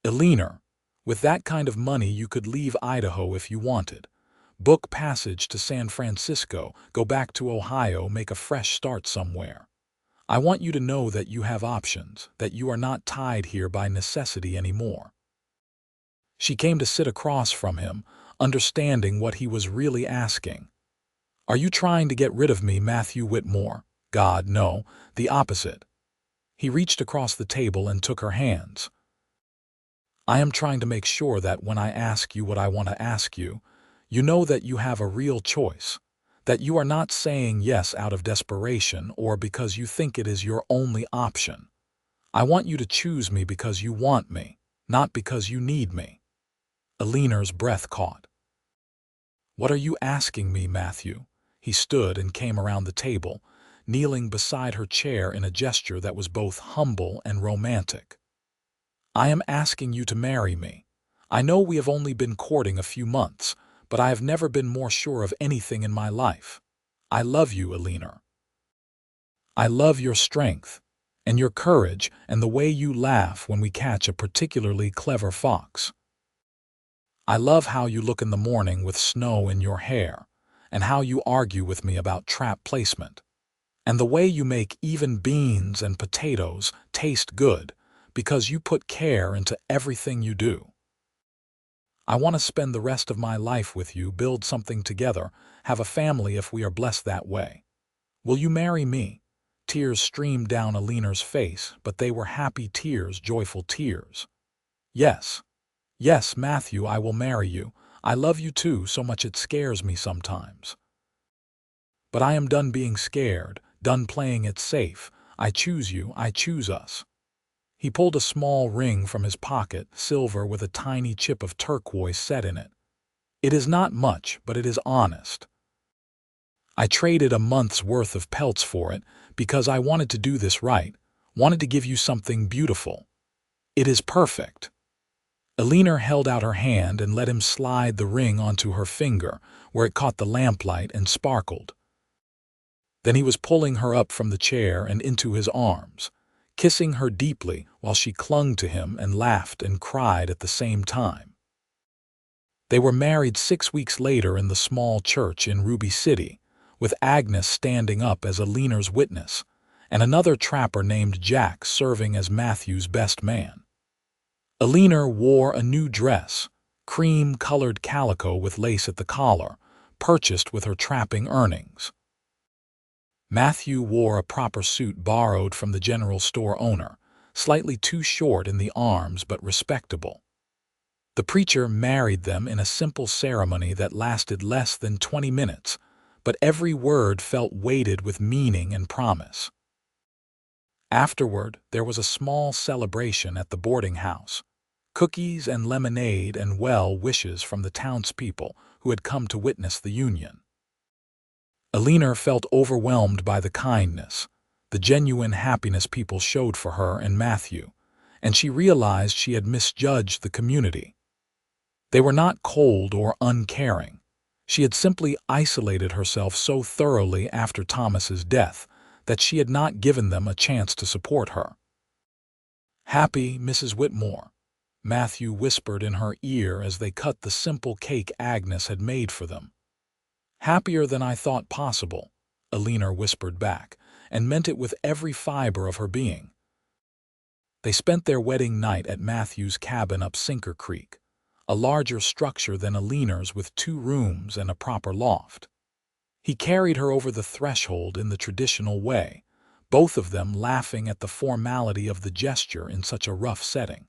Speaker 1: "Eleanor, with that kind of money you could leave Idaho if you wanted. Book passage to San Francisco, go back to Ohio, make a fresh start somewhere. I want you to know that you have options, that you are not tied here by necessity anymore." She came to sit across from him, understanding what he was really asking. "Are you trying to get rid of me, Matthew Whitmore?" "God, no, the opposite." He reached across the table and took her hands. "I am trying to make sure that when I ask you what I want to ask you, you know that you have a real choice, that you are not saying yes out of desperation or because you think it is your only option. I want you to choose me because you want me, not because you need me." Eleanor's breath caught. "What are you asking me, Matthew?" He stood and came around the table, kneeling beside her chair in a gesture that was both humble and romantic. "I am asking you to marry me. I know we have only been courting a few months, but I have never been more sure of anything in my life. I love you, Eleanor. I love your strength, and your courage, and the way you laugh when we catch a particularly clever fox. I love how you look in the morning with snow in your hair, and how you argue with me about trap placement, and the way you make even beans and potatoes taste good, because you put care into everything you do. I want to spend the rest of my life with you, build something together, have a family if we are blessed that way. Will you marry me?" Tears streamed down Eleanor's face, but they were happy tears, joyful tears. "Yes. Yes, Matthew, I will marry you. I love you too, so much it scares me sometimes. But I am done being scared, done playing it safe. I choose you, I choose us." He pulled a small ring from his pocket, silver with a tiny chip of turquoise set in it. "It is not much, but it is honest. I traded a month's worth of pelts for it because I wanted to do this right, wanted to give you something beautiful. It is perfect." Eleanor held out her hand and let him slide the ring onto her finger, where it caught the lamplight and sparkled. Then he was pulling her up from the chair and into his arms, kissing her deeply while she clung to him and laughed and cried at the same time. They were married 6 weeks later in the small church in Ruby City, with Agnes standing up as Eleanor's witness, and another trapper named Jack serving as Matthew's best man. Eleanor wore a new dress, cream-colored calico with lace at the collar, purchased with her trapping earnings. Matthew wore a proper suit borrowed from the general store owner, slightly too short in the arms but respectable. The preacher married them in a simple ceremony that lasted less than 20 minutes, but every word felt weighted with meaning and promise. Afterward, there was a small celebration at the boarding house. Cookies and lemonade and well wishes from the townspeople who had come to witness the union. Eleanor felt overwhelmed by the kindness, the genuine happiness people showed for her and Matthew, and she realized she had misjudged the community. They were not cold or uncaring. She had simply isolated herself so thoroughly after Thomas's death that she had not given them a chance to support her. "Happy, Mrs. Whitmore," Matthew whispered in her ear as they cut the simple cake Agnes had made for them. "Happier than I thought possible," Eleanor whispered back, and meant it with every fiber of her being. They spent their wedding night at Matthew's cabin up Sinker Creek, a larger structure than Eleanor's with 2 rooms and a proper loft. He carried her over the threshold in the traditional way, both of them laughing at the formality of the gesture in such a rough setting.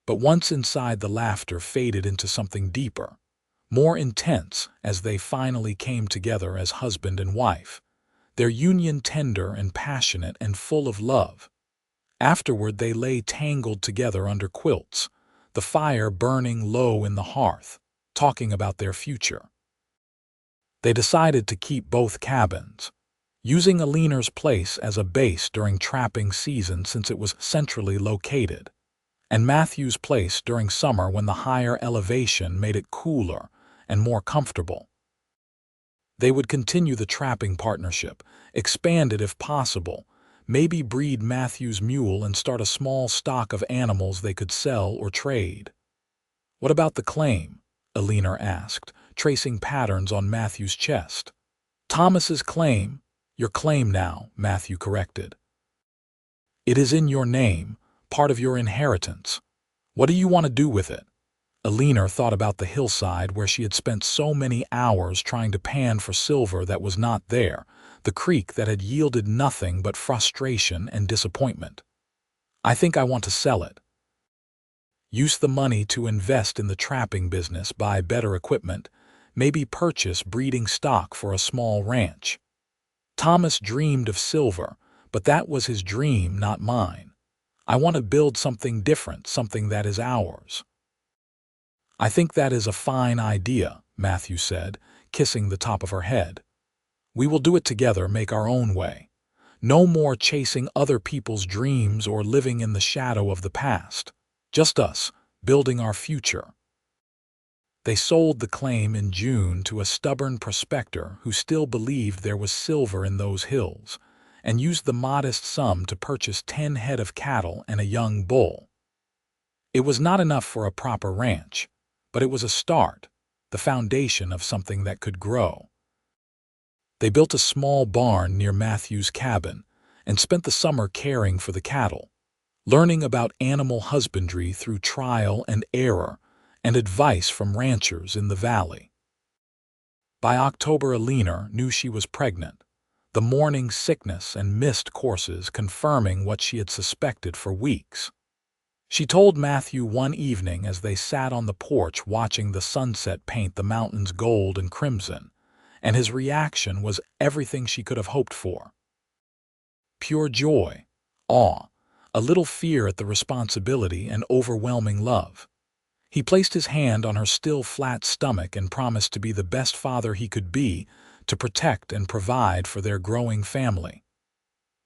Speaker 1: But once inside, the laughter faded into something deeper, more intense as they finally came together as husband and wife, their union tender and passionate and full of love. Afterward, they lay tangled together under quilts, the fire burning low in the hearth, talking about their future. They decided to keep both cabins, using Eleanor's place as a base during trapping season since it was centrally located, and Matthew's place during summer when the higher elevation made it cooler and more comfortable. They would continue the trapping partnership, expand it if possible, maybe breed Matthew's mule and start a small stock of animals they could sell or trade. "What about the claim?" Eleanor asked, tracing patterns on Matthew's chest. "Thomas's claim." "Your claim now," Matthew corrected. "It is in your name, part of your inheritance. What do you want to do with it?" Eleanor thought about the hillside where she had spent so many hours trying to pan for silver that was not there, the creek that had yielded nothing but frustration and disappointment. "I think I want to sell it. Use the money to invest in the trapping business, buy better equipment, maybe purchase breeding stock for a small ranch." Thomas dreamed of silver, but that was his dream, not mine. I want to build something different, something that is ours. "I think that is a fine idea," Matthew said, kissing the top of her head. "We will do it together, make our own way. No more chasing other people's dreams or living in the shadow of the past. Just us, building our future." They sold the claim in June to a stubborn prospector who still believed there was silver in those hills, and used the modest sum to purchase 10 head of cattle and a young bull. It was not enough for a proper ranch, but it was a start, the foundation of something that could grow. They built a small barn near Matthew's cabin and spent the summer caring for the cattle. learning about animal husbandry through trial and error, and advice from ranchers in the valley. By October, Eleanor knew she was pregnant, the morning sickness and missed courses confirming what she had suspected for weeks. She told Matthew one evening as they sat on the porch watching the sunset paint the mountains gold and crimson, and his reaction was everything she could have hoped for. Pure joy, awe, a little fear at the responsibility, and overwhelming love. He placed his hand on her still flat stomach and promised to be the best father he could be, to protect and provide for their growing family.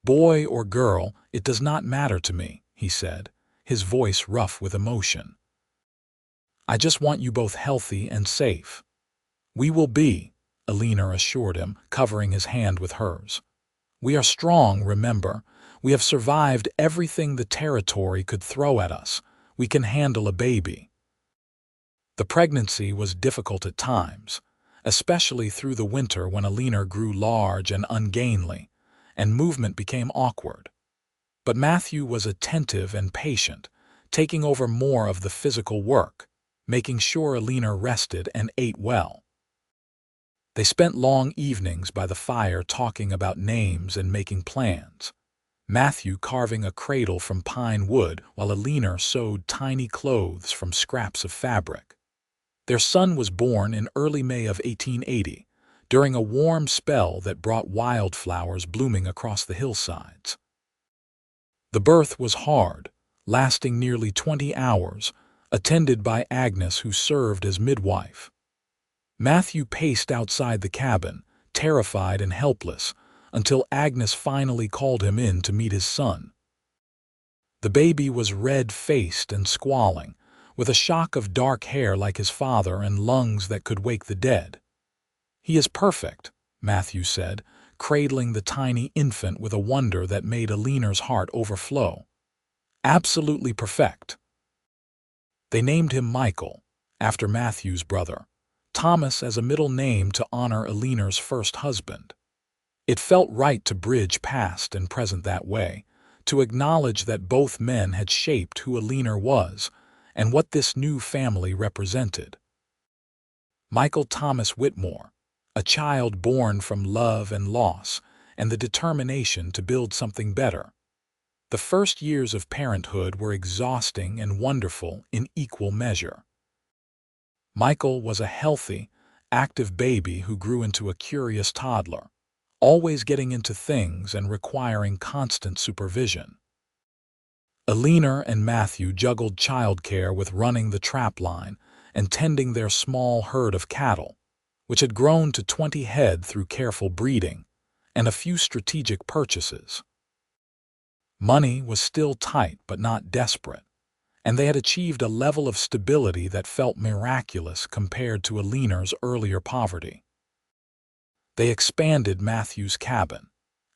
Speaker 1: "Boy or girl, it does not matter to me," he said, his voice rough with emotion. "I just want you both healthy and safe." "We will be," Eleanor assured him, covering his hand with hers. "We are strong, remember. We have survived everything the territory could throw at us. We can handle a baby." The pregnancy was difficult at times, especially through the winter when Eleanor grew large and ungainly, and movement became awkward. But Matthew was attentive and patient, taking over more of the physical work, making sure Eleanor rested and ate well. They spent long evenings by the fire talking about names and making plans, Matthew carving a cradle from pine wood while Eleanor sewed tiny clothes from scraps of fabric. Their son was born in early May of 1880, during a warm spell that brought wildflowers blooming across the hillsides. The birth was hard, lasting nearly 20 hours, attended by Agnes, who served as midwife. Matthew paced outside the cabin, terrified and helpless, until Agnes finally called him in to meet his son. The baby was red-faced and squalling, with a shock of dark hair like his father and lungs that could wake the dead. "He is perfect," Matthew said, cradling the tiny infant with a wonder that made Eleanor's heart overflow. "Absolutely perfect." They named him Michael, after Matthew's brother, Thomas as a middle name to honor Eleanor's first husband. It felt right to bridge past and present that way, to acknowledge that both men had shaped who Eleanor was and what this new family represented. Michael Thomas Whitmore, a child born from love and loss and the determination to build something better. The first years of parenthood were exhausting and wonderful in equal measure. Michael was a healthy, active baby who grew into a curious toddler, always getting into things and requiring constant supervision. Eleanor and Matthew juggled childcare with running the trap line and tending their small herd of cattle, which had grown to 20 head through careful breeding and a few strategic purchases. Money was still tight but not desperate, and they had achieved a level of stability that felt miraculous compared to Eleanor's earlier poverty. They expanded Matthew's cabin,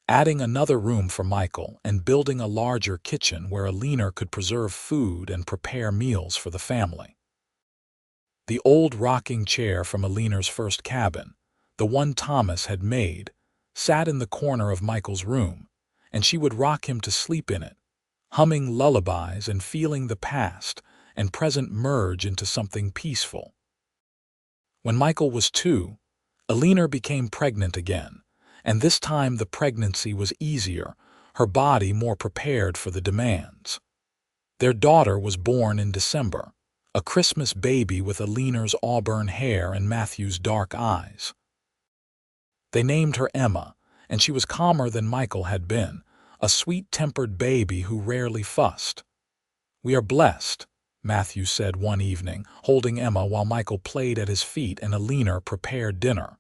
Speaker 1: adding another room for Michael and building a larger kitchen where Eleanor could preserve food and prepare meals for the family. The old rocking chair from Eleanor's first cabin, the one Thomas had made, sat in the corner of Michael's room, and she would rock him to sleep in it, humming lullabies and feeling the past and present merge into something peaceful. When Michael was 2, Eleanor became pregnant again, and this time the pregnancy was easier, her body more prepared for the demands. Their daughter was born in December, a Christmas baby with Eleanor's auburn hair and Matthew's dark eyes. They named her Emma, and she was calmer than Michael had been, a sweet-tempered baby who rarely fussed. "We are blessed," Matthew said one evening, holding Emma while Michael played at his feet and Eleanor prepared dinner.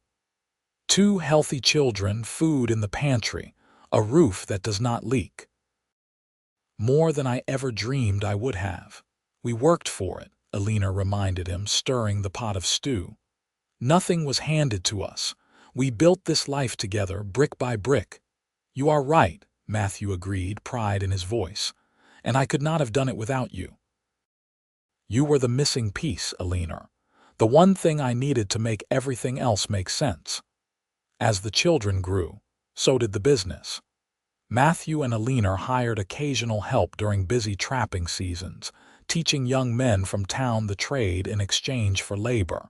Speaker 1: 2 healthy children, food in the pantry, a roof that does not leak. "More than I ever dreamed I would have. We worked for it," Eleanor reminded him, stirring the pot of stew. "Nothing was handed to us. We built this life together, brick by brick." "You are right," Matthew agreed, pride in his voice. "And I could not have done it without you." "You were the missing piece, Eleanor, the one thing I needed to make everything else make sense." As the children grew, so did the business. Matthew and Eleanor hired occasional help during busy trapping seasons, teaching young men from town the trade in exchange for labor.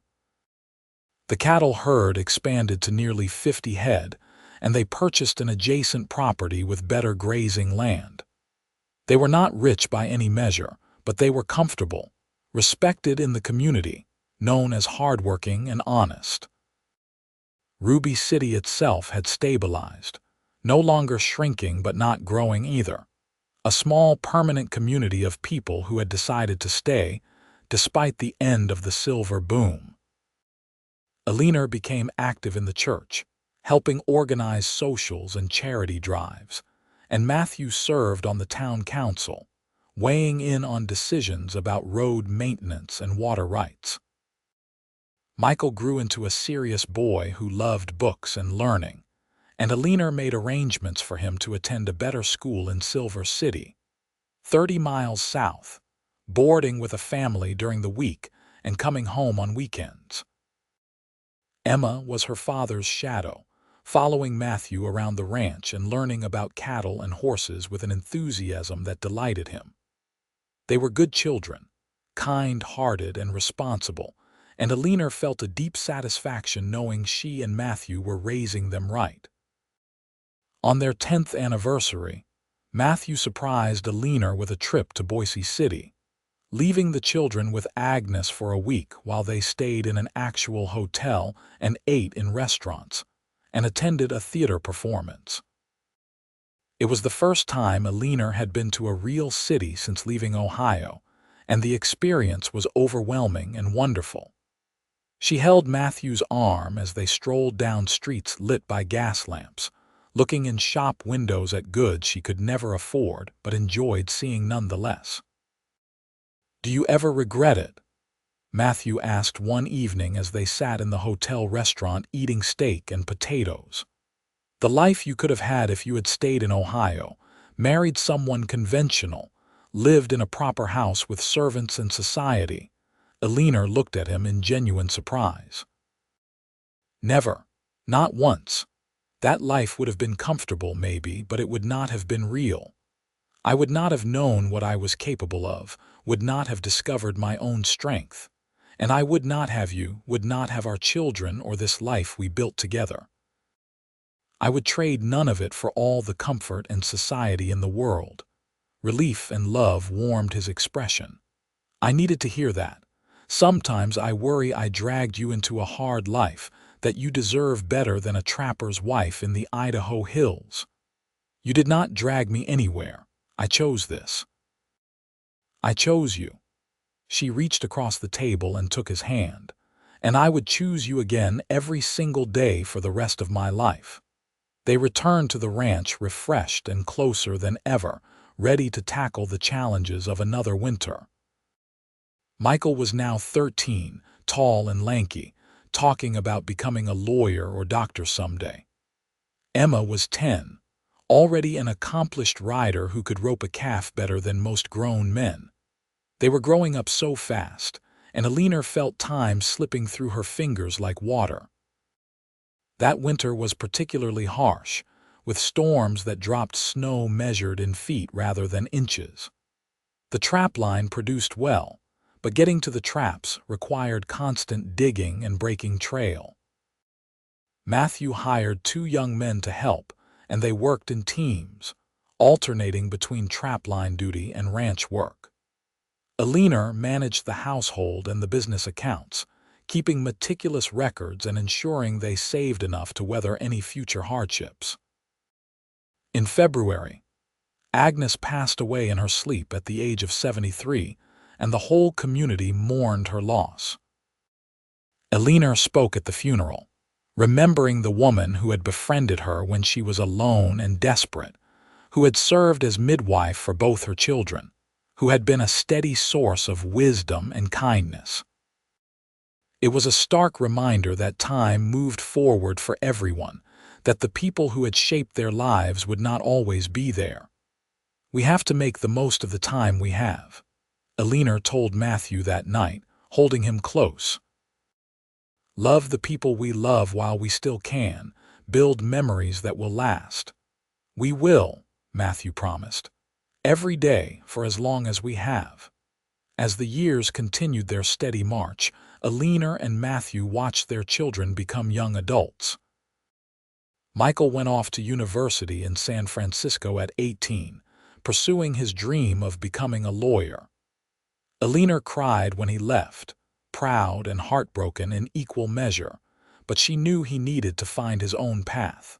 Speaker 1: The cattle herd expanded to nearly 50 head, and they purchased an adjacent property with better grazing land. They were not rich by any measure, but they were comfortable, respected in the community, known as hardworking and honest. Ruby City itself had stabilized, no longer shrinking but not growing either. A small permanent community of people who had decided to stay, despite the end of the silver boom. Eleanor became active in the church, helping organize socials and charity drives, and Matthew served on the town council, weighing in on decisions about road maintenance and water rights. Michael grew into a serious boy who loved books and learning, and Eleanor made arrangements for him to attend a better school in Silver City, 30 miles south, boarding with a family during the week and coming home on weekends. Emma was her father's shadow, following Matthew around the ranch and learning about cattle and horses with an enthusiasm that delighted him. They were good children, kind-hearted and responsible, and Eleanor felt a deep satisfaction knowing she and Matthew were raising them right. On their 10th anniversary, Matthew surprised Eleanor with a trip to Boise City, leaving the children with Agnes for a week while they stayed in an actual hotel and ate in restaurants, and attended a theater performance. It was the first time Eleanor had been to a real city since leaving Ohio, and the experience was overwhelming and wonderful. She held Matthew's arm as they strolled down streets lit by gas lamps, looking in shop windows at goods she could never afford but enjoyed seeing nonetheless. "Do you ever regret it?" Matthew asked one evening as they sat in the hotel restaurant eating steak and potatoes. "The life you could have had if you had stayed in Ohio, married someone conventional, lived in a proper house with servants and society." Eleanor looked at him in genuine surprise. "Never. Not once. That life would have been comfortable, maybe, but it would not have been real. I would not have known what I was capable of, would not have discovered my own strength, and I would not have you, would not have our children or this life we built together. I would trade none of it for all the comfort and society in the world." Relief and love warmed his expression. "I needed to hear that. Sometimes I worry I dragged you into a hard life, that you deserve better than a trapper's wife in the Idaho hills. You did not drag me anywhere. I chose this. I chose you." She reached across the table and took his hand. "And I would choose you again every single day for the rest of my life." They returned to the ranch refreshed and closer than ever, ready to tackle the challenges of another winter. Michael was now 13, tall and lanky, talking about becoming a lawyer or doctor someday. Emma was 10, already an accomplished rider who could rope a calf better than most grown men. They were growing up so fast, and Eleanor felt time slipping through her fingers like water. That winter was particularly harsh, with storms that dropped snow measured in feet rather than inches. The trap line produced well, but getting to the traps required constant digging and breaking trail. Matthew hired 2 young men to help, and they worked in teams, alternating between trapline duty and ranch work. Eleanor managed the household and the business accounts, keeping meticulous records and ensuring they saved enough to weather any future hardships. In February, Agnes passed away in her sleep at the age of 73, and the whole community mourned her loss. Eleanor spoke at the funeral, remembering the woman who had befriended her when she was alone and desperate, who had served as midwife for both her children, who had been a steady source of wisdom and kindness. It was a stark reminder that time moved forward for everyone, that the people who had shaped their lives would not always be there. "We have to make the most of the time we have," Eleanor told Matthew that night, holding him close. "Love the people we love while we still can, build memories that will last. We will," Matthew promised. "Every day for as long as we have." As the years continued their steady march, Eleanor and Matthew watched their children become young adults. Michael went off to university in San Francisco at 18, pursuing his dream of becoming a lawyer. Eleanor cried when he left, proud and heartbroken in equal measure, but she knew he needed to find his own path.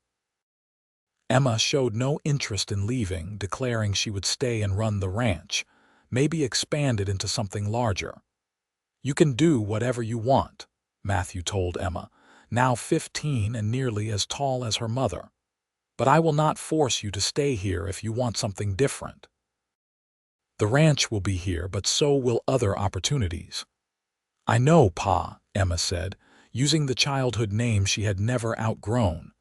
Speaker 1: Emma showed no interest in leaving, declaring she would stay and run the ranch, maybe expand it into something larger. "You can do whatever you want," Matthew told Emma, now 15 and nearly as tall as her mother. "But I will not force you to stay here if you want something different. The ranch will be here, but so will other opportunities." "I know, Pa," Emma said, using the childhood name she had never outgrown.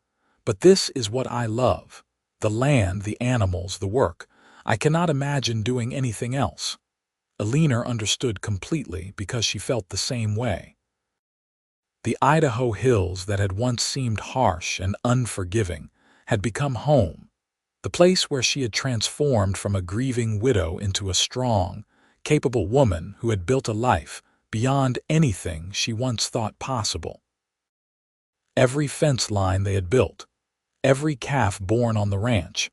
Speaker 1: "But this is what I love. The land, the animals, the work. I cannot imagine doing anything else." Eleanor understood completely because she felt the same way. The Idaho hills that had once seemed harsh and unforgiving had become home, the place where she had transformed from a grieving widow into a strong, capable woman who had built a life beyond anything she once thought possible. Every fence line they had built, every calf born on the ranch,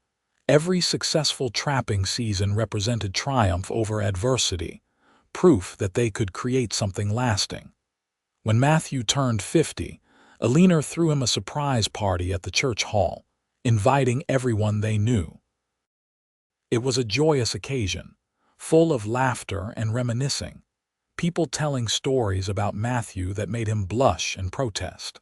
Speaker 1: every successful trapping season represented triumph over adversity, proof that they could create something lasting. When Matthew turned 50, Eleanor threw him a surprise party at the church hall, inviting everyone they knew. It was a joyous occasion, full of laughter and reminiscing, people telling stories about Matthew that made him blush and protest.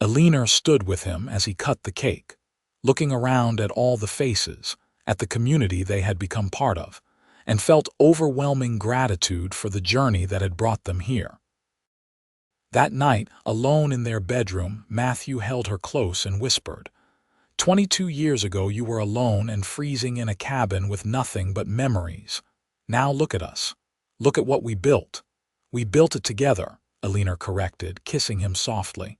Speaker 1: Eleanor stood with him as he cut the cake, looking around at all the faces, at the community they had become part of, and felt overwhelming gratitude for the journey that had brought them here. That night, alone in their bedroom, Matthew held her close and whispered, "22 years ago you were alone and freezing in a cabin with nothing but memories. Now look at us. Look at what we built." "We built it together," Eleanor corrected, kissing him softly.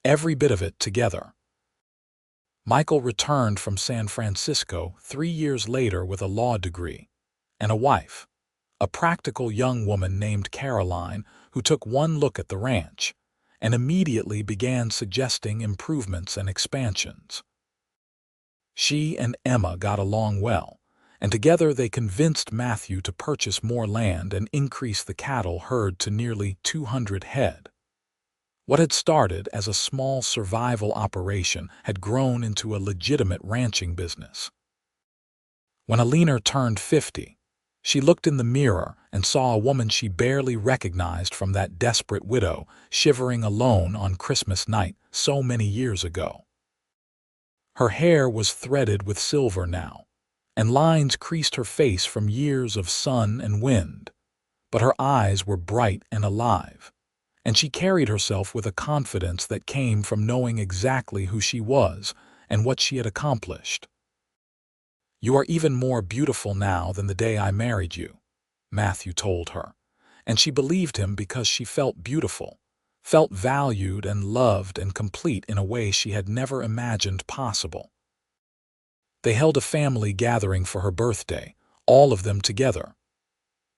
Speaker 1: "Every bit of it together." Michael returned from San Francisco 3 years later with a law degree and a wife, a practical young woman named Caroline who took one look at the ranch and immediately began suggesting improvements and expansions. She and Emma got along well, and together they convinced Matthew to purchase more land and increase the cattle herd to nearly 200 head. What had started as a small survival operation had grown into a legitimate ranching business. When Eleanor turned 50, she looked in the mirror and saw a woman she barely recognized from that desperate widow shivering alone on Christmas night so many years ago. Her hair was threaded with silver now, and lines creased her face from years of sun and wind, but her eyes were bright and alive, and she carried herself with a confidence that came from knowing exactly who she was and what she had accomplished. "You are even more beautiful now than the day I married you," Matthew told her, and she believed him because she felt beautiful, felt valued and loved and complete in a way she had never imagined possible. They held a family gathering for her birthday, all of them together.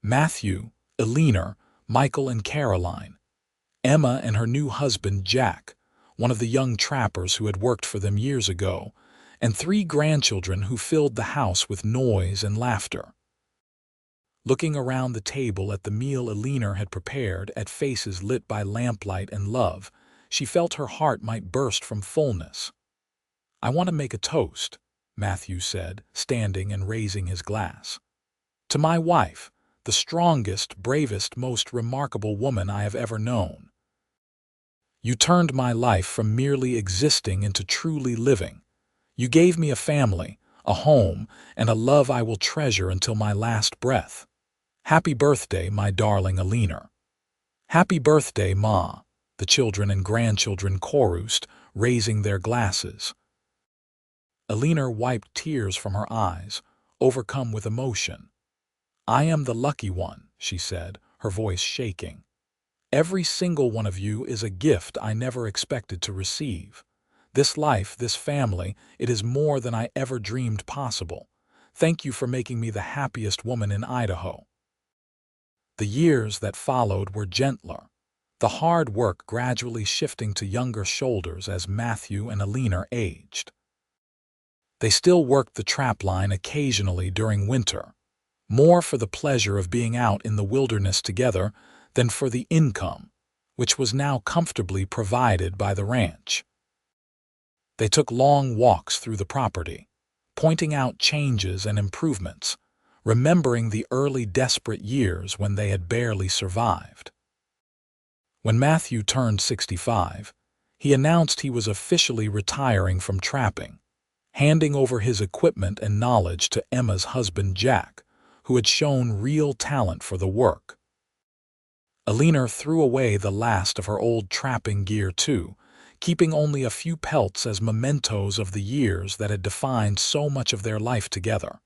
Speaker 1: Matthew, Eleanor, Michael and Caroline, Emma and her new husband Jack, one of the young trappers who had worked for them years ago, and 3 grandchildren who filled the house with noise and laughter. Looking around the table at the meal Eleanor had prepared, at faces lit by lamplight and love, she felt her heart might burst from fullness. "I want to make a toast," Matthew said, standing and raising his glass. "To my wife, the strongest, bravest, most remarkable woman I have ever known. You turned my life from merely existing into truly living. You gave me a family, a home, and a love I will treasure until my last breath. Happy birthday, my darling Eleanor." "Happy birthday, Ma," the children and grandchildren chorused, raising their glasses. Eleanor wiped tears from her eyes, overcome with emotion. "I am the lucky one," she said, her voice shaking. "Every single one of you is a gift I never expected to receive. This life, this family, it is more than I ever dreamed possible. Thank you for making me the happiest woman in Idaho." The years that followed were gentler, the hard work gradually shifting to younger shoulders as Matthew and Eleanor aged. They still worked the trapline occasionally during winter, more for the pleasure of being out in the wilderness together than for the income, which was now comfortably provided by the ranch. They took long walks through the property, pointing out changes and improvements, remembering the early desperate years when they had barely survived. When Matthew turned 65, he announced he was officially retiring from trapping, handing over his equipment and knowledge to Emma's husband Jack, who had shown real talent for the work. Eleanor threw away the last of her old trapping gear too, keeping only a few pelts as mementos of the years that had defined so much of their life together.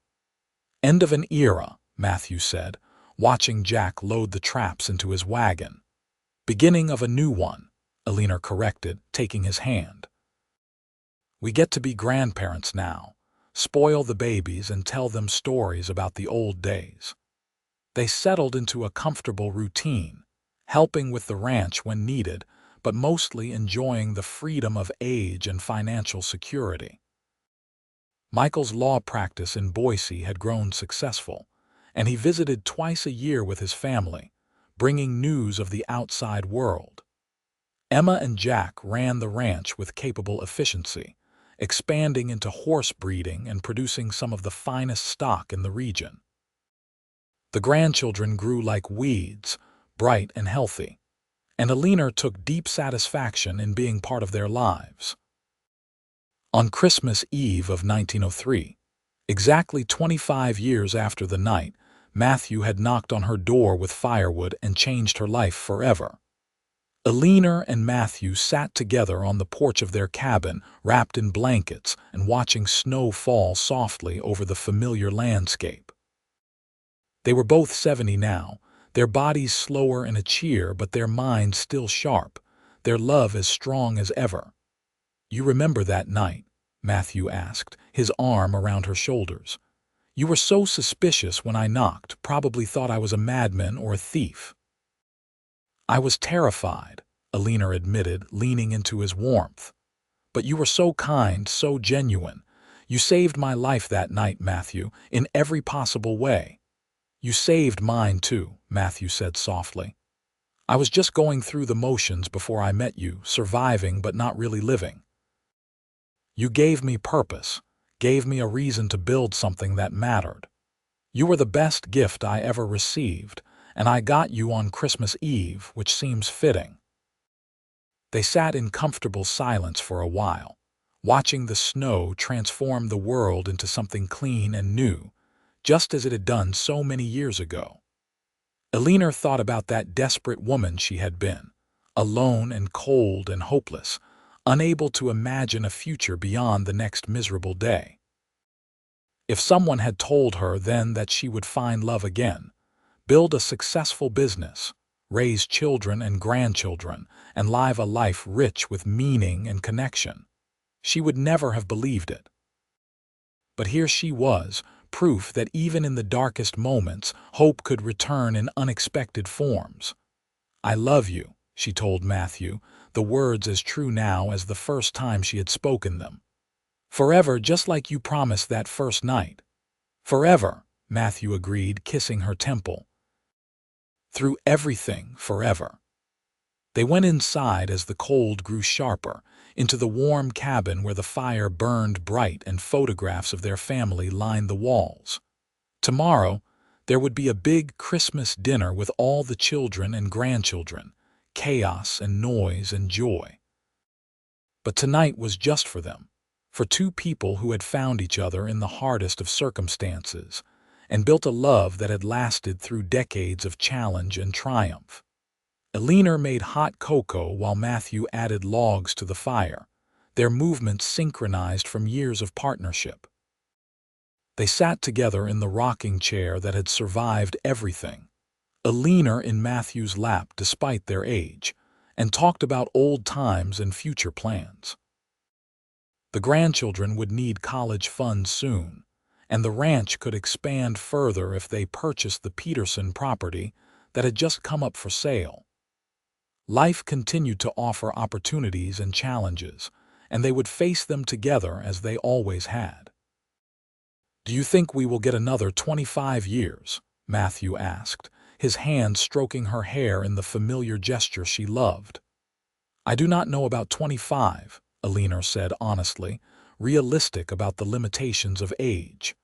Speaker 1: "End of an era," Matthew said, watching Jack load the traps into his wagon. "Beginning of a new one," Eleanor corrected, taking his hand. "We get to be grandparents now, spoil the babies and tell them stories about the old days." They settled into a comfortable routine, helping with the ranch when needed, but mostly enjoying the freedom of age and financial security. Michael's law practice in Boise had grown successful, and he visited twice a year with his family, bringing news of the outside world. Emma and Jack ran the ranch with capable efficiency, expanding into horse breeding and producing some of the finest stock in the region. The grandchildren grew like weeds, bright and healthy, and Eleanor took deep satisfaction in being part of their lives. On Christmas Eve of 1903, exactly 25 years after the night, Matthew had knocked on her door with firewood and changed her life forever. Eleanor and Matthew sat together on the porch of their cabin, wrapped in blankets and watching snow fall softly over the familiar landscape. They were both 70 now, their bodies slower in a cheer but their minds still sharp, their love as strong as ever. "You remember that night?" Matthew asked, his arm around her shoulders. "You were so suspicious when I knocked, probably thought I was a madman or a thief." "I was terrified," Eleanor admitted, leaning into his warmth. "But you were so kind, so genuine. You saved my life that night, Matthew, in every possible way." "You saved mine too," Matthew said softly. "I was just going through the motions before I met you, surviving but not really living. You gave me purpose, gave me a reason to build something that mattered. You were the best gift I ever received, and I got you on Christmas Eve, which seems fitting." They sat in comfortable silence for a while, watching the snow transform the world into something clean and new, just as it had done so many years ago. Eleanor thought about that desperate woman she had been, alone and cold and hopeless, unable to imagine a future beyond the next miserable day. If someone had told her then that she would find love again, build a successful business, raise children and grandchildren, and live a life rich with meaning and connection, she would never have believed it. But here she was, proof that even in the darkest moments, hope could return in unexpected forms. "I love you," she told Matthew, the words as true now as the first time she had spoken them. "Forever, just like you promised that first night." "Forever," Matthew agreed, kissing her temple. "Through everything, forever." They went inside as the cold grew sharper, into the warm cabin where the fire burned bright and photographs of their family lined the walls. Tomorrow, there would be a big Christmas dinner with all the children and grandchildren, chaos and noise and joy. But tonight was just for them, for two people who had found each other in the hardest of circumstances and built a love that had lasted through decades of challenge and triumph. Eleanor made hot cocoa while Matthew added logs to the fire, their movements synchronized from years of partnership. They sat together in the rocking chair that had survived everything, Eleanor in Matthew's lap despite their age, and talked about old times and future plans. The grandchildren would need college funds soon, and the ranch could expand further if they purchased the Peterson property that had just come up for sale. Life continued to offer opportunities and challenges, and they would face them together as they always had. "Do you think we will get another 25 years?" Matthew asked, his hand stroking her hair in the familiar gesture she loved. "I do not know about 25, Eleanor said honestly, realistic about the limitations of age.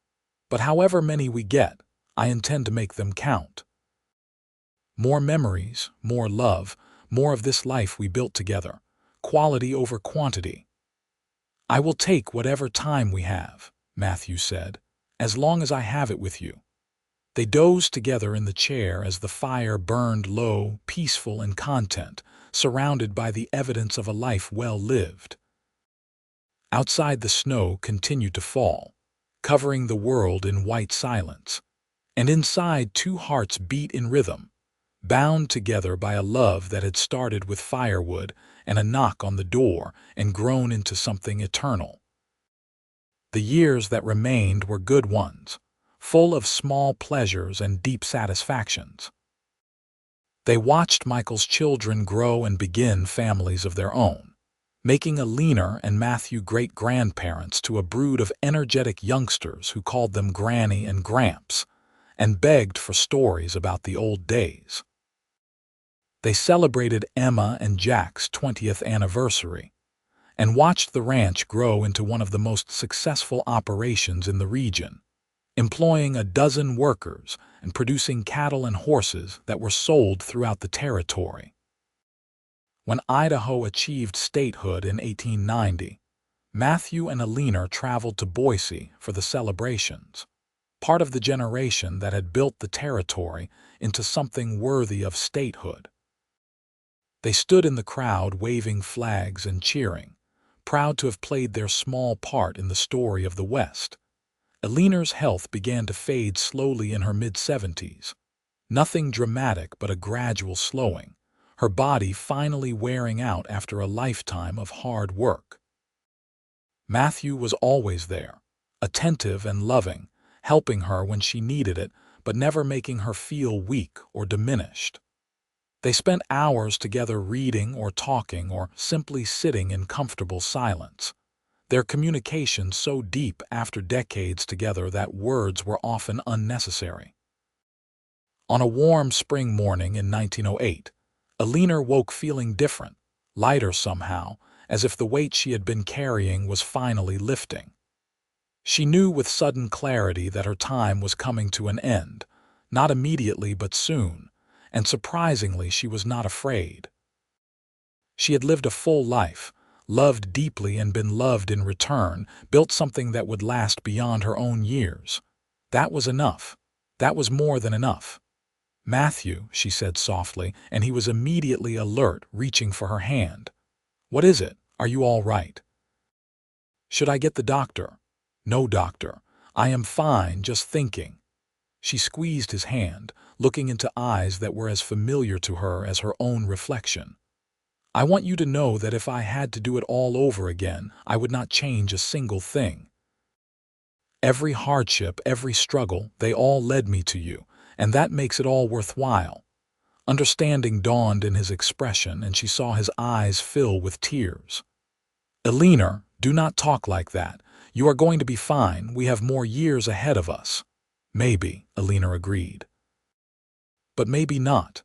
Speaker 1: But however many we get, I intend to make them count. More memories, more love, more of this life we built together, quality over quantity." "I will take whatever time we have," Matthew said, "as long as I have it with you." They dozed together in the chair as the fire burned low, peaceful and content, surrounded by the evidence of a life well lived. Outside, the snow continued to fall, covering the world in white silence, and inside 2 hearts beat in rhythm, bound together by a love that had started with firewood and a knock on the door and grown into something eternal. The years that remained were good ones, full of small pleasures and deep satisfactions. They watched Michael's children grow and begin families of their own, making Eleanor and Matthew great-grandparents to a brood of energetic youngsters who called them Granny and Gramps, and begged for stories about the old days. They celebrated Emma and Jack's 20th anniversary, and watched the ranch grow into one of the most successful operations in the region, employing a dozen workers and producing cattle and horses that were sold throughout the territory. When Idaho achieved statehood in 1890, Matthew and Eleanor traveled to Boise for the celebrations, part of the generation that had built the territory into something worthy of statehood. They stood in the crowd waving flags and cheering, proud to have played their small part in the story of the West. Eleanor's health began to fade slowly in her mid-70s. Nothing dramatic but a gradual slowing, her body finally wearing out after a lifetime of hard work. Matthew was always there, attentive and loving, helping her when she needed it, but never making her feel weak or diminished. They spent hours together reading or talking or simply sitting in comfortable silence, their communication so deep after decades together that words were often unnecessary. On a warm spring morning in 1908, Eleanor woke feeling different, lighter somehow, as if the weight she had been carrying was finally lifting. She knew with sudden clarity that her time was coming to an end, not immediately but soon, and surprisingly she was not afraid. She had lived a full life, loved deeply and been loved in return, built something that would last beyond her own years. That was enough. That was more than enough. "Matthew," she said softly, and he was immediately alert, reaching for her hand. "What is it? Are you all right?" "Should I get the doctor?" "No, doctor. I am fine, just thinking." She squeezed his hand, looking into eyes that were as familiar to her as her own reflection. "I want you to know that if I had to do it all over again, I would not change a single thing. Every hardship, every struggle, they all led me to you, and that makes it all worthwhile." Understanding dawned in his expression, and she saw his eyes fill with tears. "Eleanor, do not talk like that. You are going to be fine. We have more years ahead of us." "Maybe," Eleanor agreed. "But maybe not.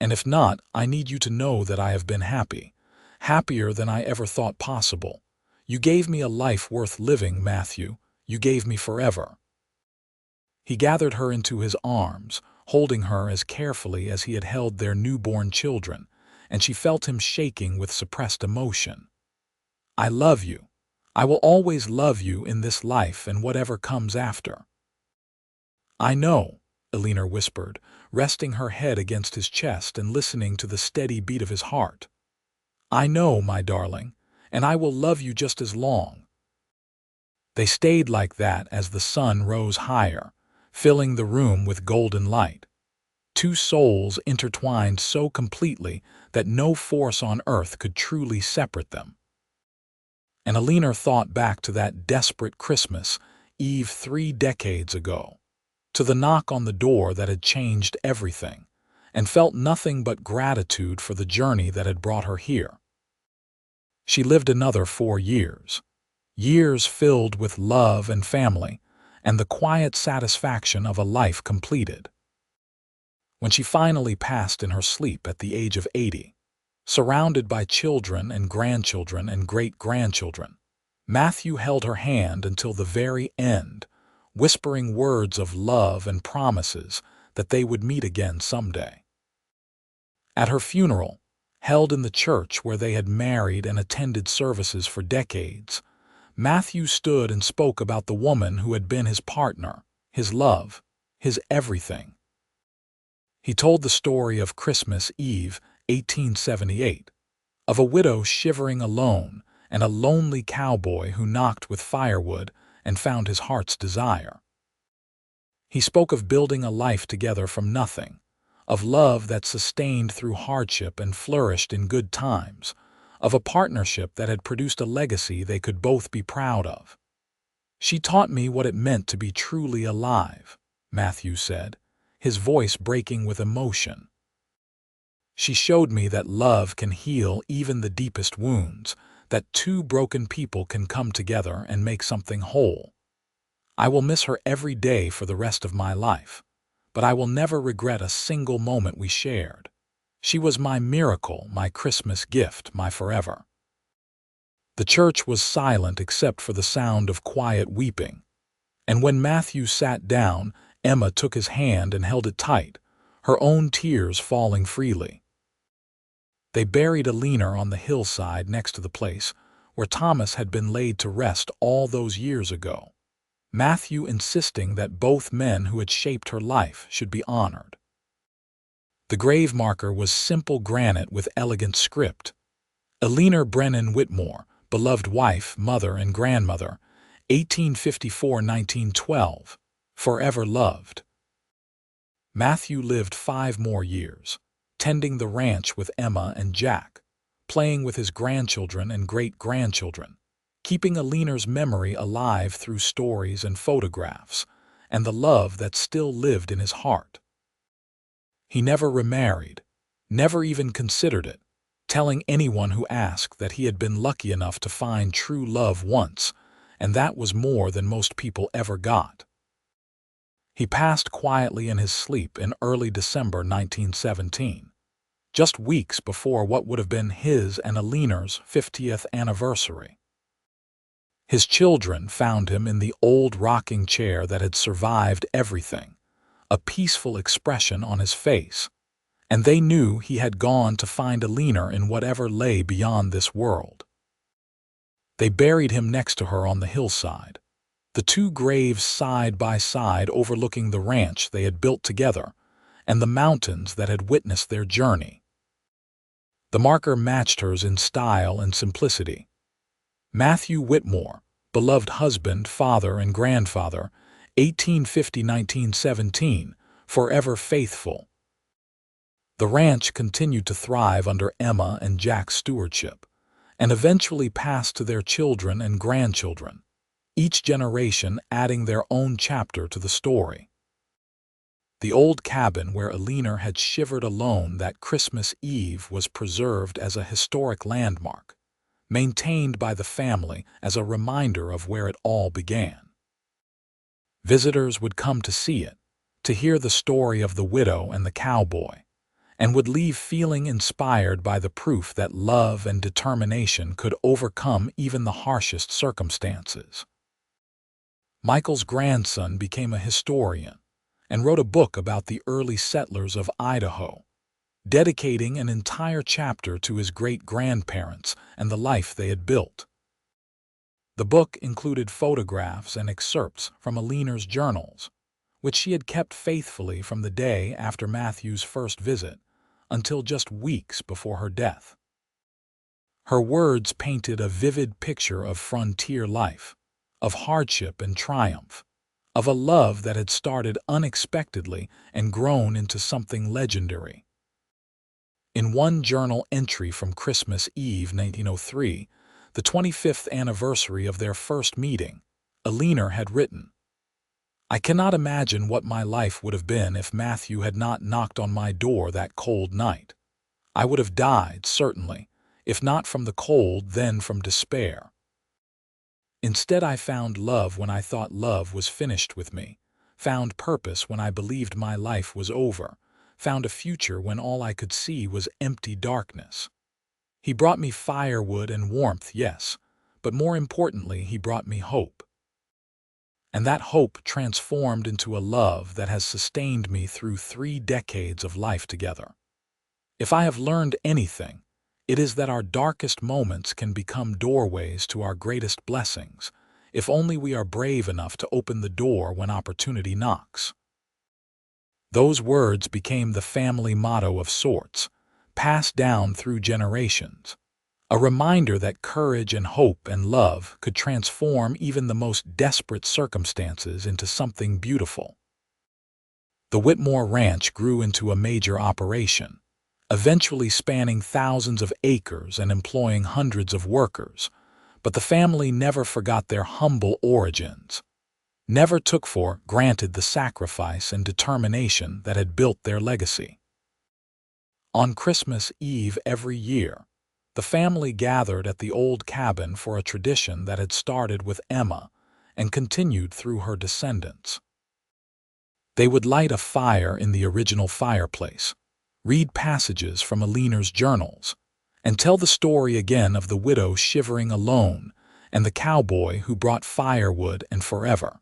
Speaker 1: And if not, I need you to know that I have been happy. Happier than I ever thought possible. You gave me a life worth living, Matthew. You gave me forever." He gathered her into his arms, holding her as carefully as he had held their newborn children, and she felt him shaking with suppressed emotion. "I love you. I will always love you in this life and whatever comes after." "I know," Eleanor whispered, resting her head against his chest and listening to the steady beat of his heart. "I know, my darling, and I will love you just as long." They stayed like that as the sun rose higher, filling the room with golden light. 2 souls intertwined so completely that no force on earth could truly separate them. And Eleanor thought back to that desperate Christmas Eve 3 decades ago, to the knock on the door that had changed everything, and felt nothing but gratitude for the journey that had brought her here. She lived another 4 years, years filled with love and family, and the quiet satisfaction of a life completed. When she finally passed in her sleep at the age of 80, surrounded by children and grandchildren and great-grandchildren, Matthew held her hand until the very end, whispering words of love and promises that they would meet again someday. At her funeral, held in the church where they had married and attended services for decades, Matthew stood and spoke about the woman who had been his partner, his love, his everything. He told the story of Christmas Eve, 1878, of a widow shivering alone and a lonely cowboy who knocked with firewood and found his heart's desire. He spoke of building a life together from nothing, of love that sustained through hardship and flourished in good times, of a partnership that had produced a legacy they could both be proud of. "She taught me what it meant to be truly alive," Matthew said, his voice breaking with emotion. "She showed me that love can heal even the deepest wounds, that two broken people can come together and make something whole. I will miss her every day for the rest of my life, but I will never regret a single moment we shared. She was my miracle, my Christmas gift, my forever." The church was silent except for the sound of quiet weeping, and when Matthew sat down, Emma took his hand and held it tight, her own tears falling freely. They buried Eleanor on the hillside next to the place where Thomas had been laid to rest all those years ago, Matthew insisting that both men who had shaped her life should be honored. The grave marker was simple granite with elegant script. Eleanor Brennan Whitmore, beloved wife, mother, and grandmother, 1854–1912, forever loved. Matthew lived 5 more years, tending the ranch with Emma and Jack, playing with his grandchildren and great-grandchildren, keeping Eleanor's memory alive through stories and photographs, and the love that still lived in his heart. He never remarried, never even considered it, telling anyone who asked that he had been lucky enough to find true love once, and that was more than most people ever got. He passed quietly in his sleep in early December 1917, just weeks before what would have been his and Eleanor's 50th anniversary. His children found him in the old rocking chair that had survived everything, a peaceful expression on his face, and they knew he had gone to find Eleanor in whatever lay beyond this world. They buried him next to her on the hillside, the 2 graves side by side overlooking the ranch they had built together and the mountains that had witnessed their journey. The marker matched hers in style and simplicity. Matthew Whitmore, beloved husband, father, and grandfather, 1850–1917, forever faithful. The ranch continued to thrive under Emma and Jack's stewardship, and eventually passed to their children and grandchildren, each generation adding their own chapter to the story. The old cabin where Eleanor had shivered alone that Christmas Eve was preserved as a historic landmark, maintained by the family as a reminder of where it all began. Visitors would come to see it, to hear the story of the widow and the cowboy, and would leave feeling inspired by the proof that love and determination could overcome even the harshest circumstances. Michael's grandson became a historian and wrote a book about the early settlers of Idaho, dedicating an entire chapter to his great-grandparents and the life they had built. The book included photographs and excerpts from Eleanor's journals, which she had kept faithfully from the day after Matthew's first visit until just weeks before her death. Her words painted a vivid picture of frontier life, of hardship and triumph, of a love that had started unexpectedly and grown into something legendary. In one journal entry from Christmas Eve 1903, the 25th anniversary of their first meeting, Eleanor had written, "I cannot imagine what my life would have been if Matthew had not knocked on my door that cold night. I would have died, certainly, if not from the cold, then from despair. Instead, I found love when I thought love was finished with me, found purpose when I believed my life was over, found a future when all I could see was empty darkness. He brought me firewood and warmth, yes, but more importantly, he brought me hope. And that hope transformed into a love that has sustained me through 3 decades of life together. If I have learned anything, it is that our darkest moments can become doorways to our greatest blessings, if only we are brave enough to open the door when opportunity knocks." Those words became the family motto of sorts, passed down through generations, a reminder that courage and hope and love could transform even the most desperate circumstances into something beautiful. The Whitmore Ranch grew into a major operation, eventually spanning thousands of acres and employing hundreds of workers, but the family never forgot their humble origins, never took for granted the sacrifice and determination that had built their legacy. On Christmas Eve every year, the family gathered at the old cabin for a tradition that had started with Emma and continued through her descendants. They would light a fire in the original fireplace, read passages from Eleanor's journals, and tell the story again of the widow shivering alone and the cowboy who brought firewood and forever.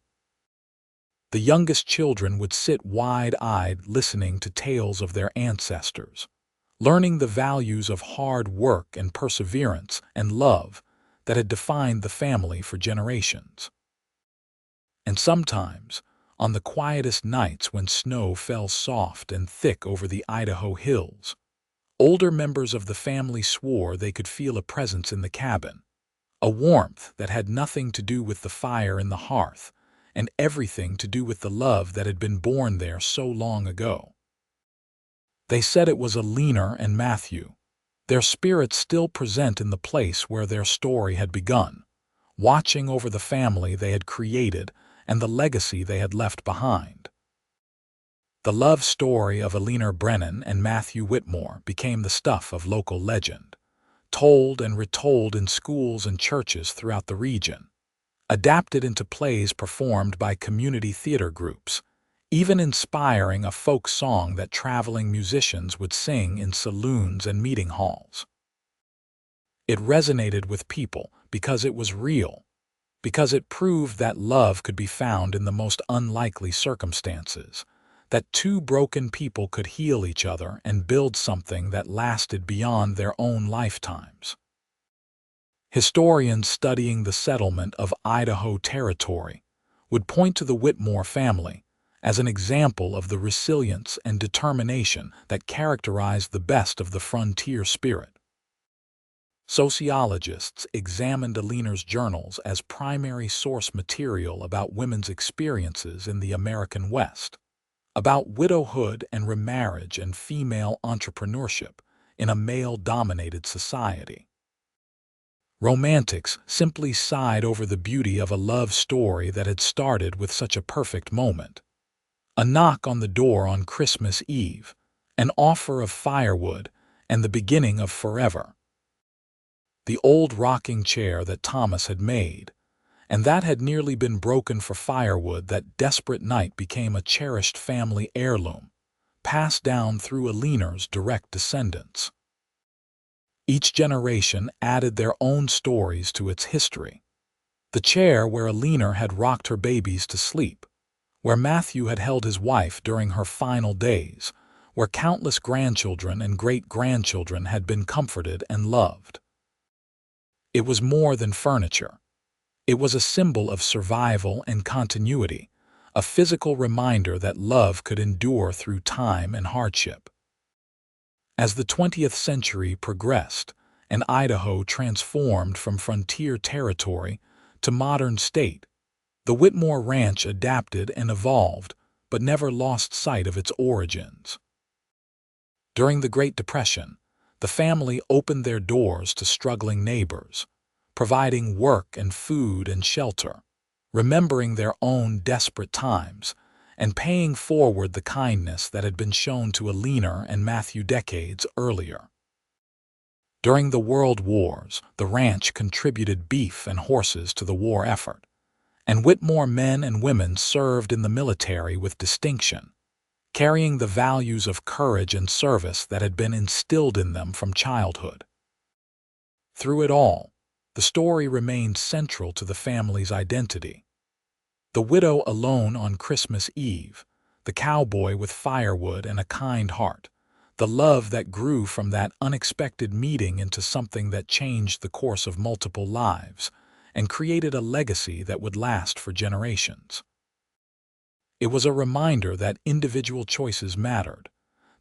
Speaker 1: The youngest children would sit wide-eyed listening to tales of their ancestors, learning the values of hard work and perseverance and love that had defined the family for generations. And sometimes, on the quietest nights when snow fell soft and thick over the Idaho hills, older members of the family swore they could feel a presence in the cabin, a warmth that had nothing to do with the fire in the hearth and everything to do with the love that had been born there so long ago. They said it was Eleanor and Matthew, their spirits still present in the place where their story had begun, watching over the family they had created and the legacy they had left behind. The love story of Eleanor Brennan and Matthew Whitmore became the stuff of local legend, told and retold in schools and churches throughout the region, adapted into plays performed by community theater groups, even inspiring a folk song that traveling musicians would sing in saloons and meeting halls. It resonated with people because it was real, because it proved that love could be found in the most unlikely circumstances, that 2 broken people could heal each other and build something that lasted beyond their own lifetimes. Historians studying the settlement of Idaho Territory would point to the Whitmore family as an example of the resilience and determination that characterized the best of the frontier spirit. Sociologists examined Eleanor's journals as primary source material about women's experiences in the American West, about widowhood and remarriage and female entrepreneurship in a male-dominated society. Romantics simply sighed over the beauty of a love story that had started with such a perfect moment. A knock on the door on Christmas Eve, an offer of firewood, and the beginning of forever. The old rocking chair that Thomas had made, and that had nearly been broken for firewood that desperate night became a cherished family heirloom, passed down through Eleanor's direct descendants. Each generation added their own stories to its history. The chair where Eleanor had rocked her babies to sleep, where Matthew had held his wife during her final days, where countless grandchildren and great-grandchildren had been comforted and loved. It was more than furniture. It was a symbol of survival and continuity, a physical reminder that love could endure through time and hardship. As the 20th century progressed, and Idaho transformed from frontier territory to modern state, the Whitmore Ranch adapted and evolved, but never lost sight of its origins. During the Great Depression, the family opened their doors to struggling neighbors, providing work and food and shelter, remembering their own desperate times, and paying forward the kindness that had been shown to Eleanor and Matthew decades earlier. During the World Wars, the ranch contributed beef and horses to the war effort, and Whitmore men and women served in the military with distinction, carrying the values of courage and service that had been instilled in them from childhood. Through it all, the story remained central to the family's identity. The widow alone on Christmas Eve, the cowboy with firewood and a kind heart, the love that grew from that unexpected meeting into something that changed the course of multiple lives and created a legacy that would last for generations. It was a reminder that individual choices mattered,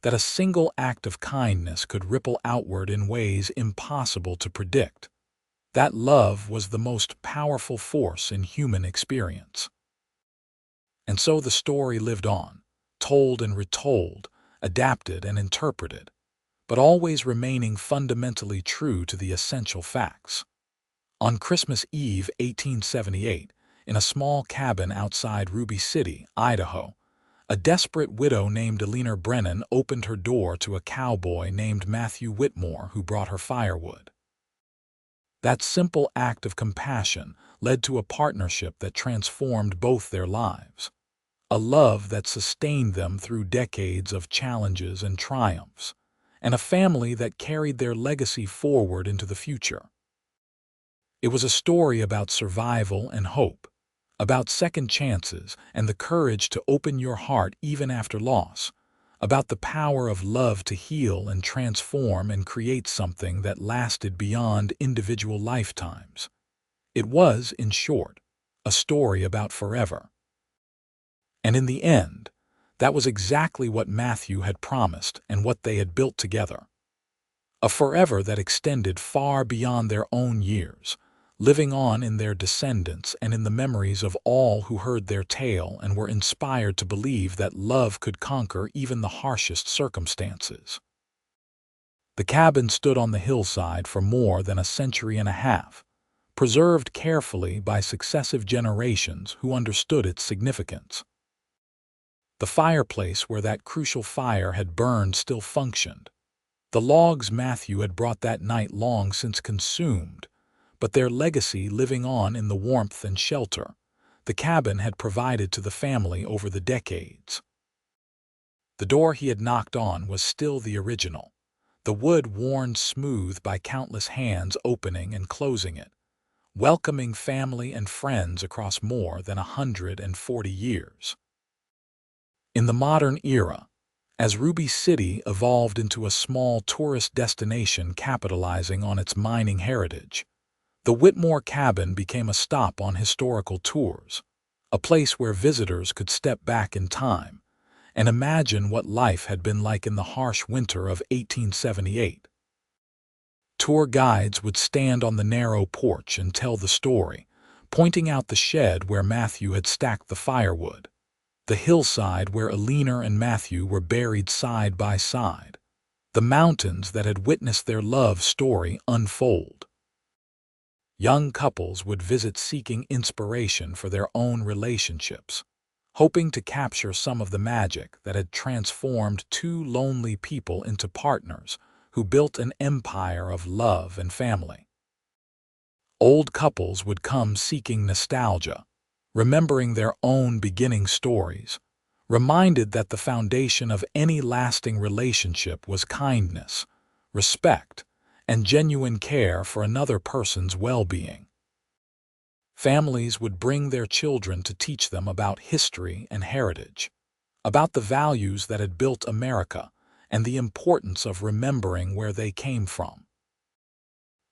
Speaker 1: that a single act of kindness could ripple outward in ways impossible to predict, that love was the most powerful force in human experience. And so the story lived on, told and retold, adapted and interpreted, but always remaining fundamentally true to the essential facts. On Christmas Eve 1878, in a small cabin outside Ruby City, Idaho, a desperate widow named Eleanor Brennan opened her door to a cowboy named Matthew Whitmore who brought her firewood. That simple act of compassion led to a partnership that transformed both their lives, a love that sustained them through decades of challenges and triumphs, and a family that carried their legacy forward into the future. It was a story about survival and hope, about second chances and the courage to open your heart even after loss, about the power of love to heal and transform and create something that lasted beyond individual lifetimes. It was, in short, a story about forever. And in the end, that was exactly what Matthew had promised and what they had built together. A forever that extended far beyond their own years, living on in their descendants and in the memories of all who heard their tale and were inspired to believe that love could conquer even the harshest circumstances. The cabin stood on the hillside for more than a century and a half, preserved carefully by successive generations who understood its significance. The fireplace where that crucial fire had burned still functioned. The logs Matthew had brought that night long since consumed, but their legacy living on in the warmth and shelter the cabin had provided to the family over the decades. The door he had knocked on was still the original, the wood worn smooth by countless hands opening and closing it, welcoming family and friends across more than 140 years. In the modern era, as Ruby City evolved into a small tourist destination capitalizing on its mining heritage, the Whitmore cabin became a stop on historical tours, a place where visitors could step back in time and imagine what life had been like in the harsh winter of 1878. Tour guides would stand on the narrow porch and tell the story, pointing out the shed where Matthew had stacked the firewood, the hillside where Eleanor and Matthew were buried side by side, the mountains that had witnessed their love story unfold. Young couples would visit seeking inspiration for their own relationships, hoping to capture some of the magic that had transformed two lonely people into partners who built an empire of love and family. Old couples would come seeking nostalgia, remembering their own beginning stories, reminded that the foundation of any lasting relationship was kindness, respect, and genuine care for another person's well-being. Families would bring their children to teach them about history and heritage, about the values that had built America and the importance of remembering where they came from.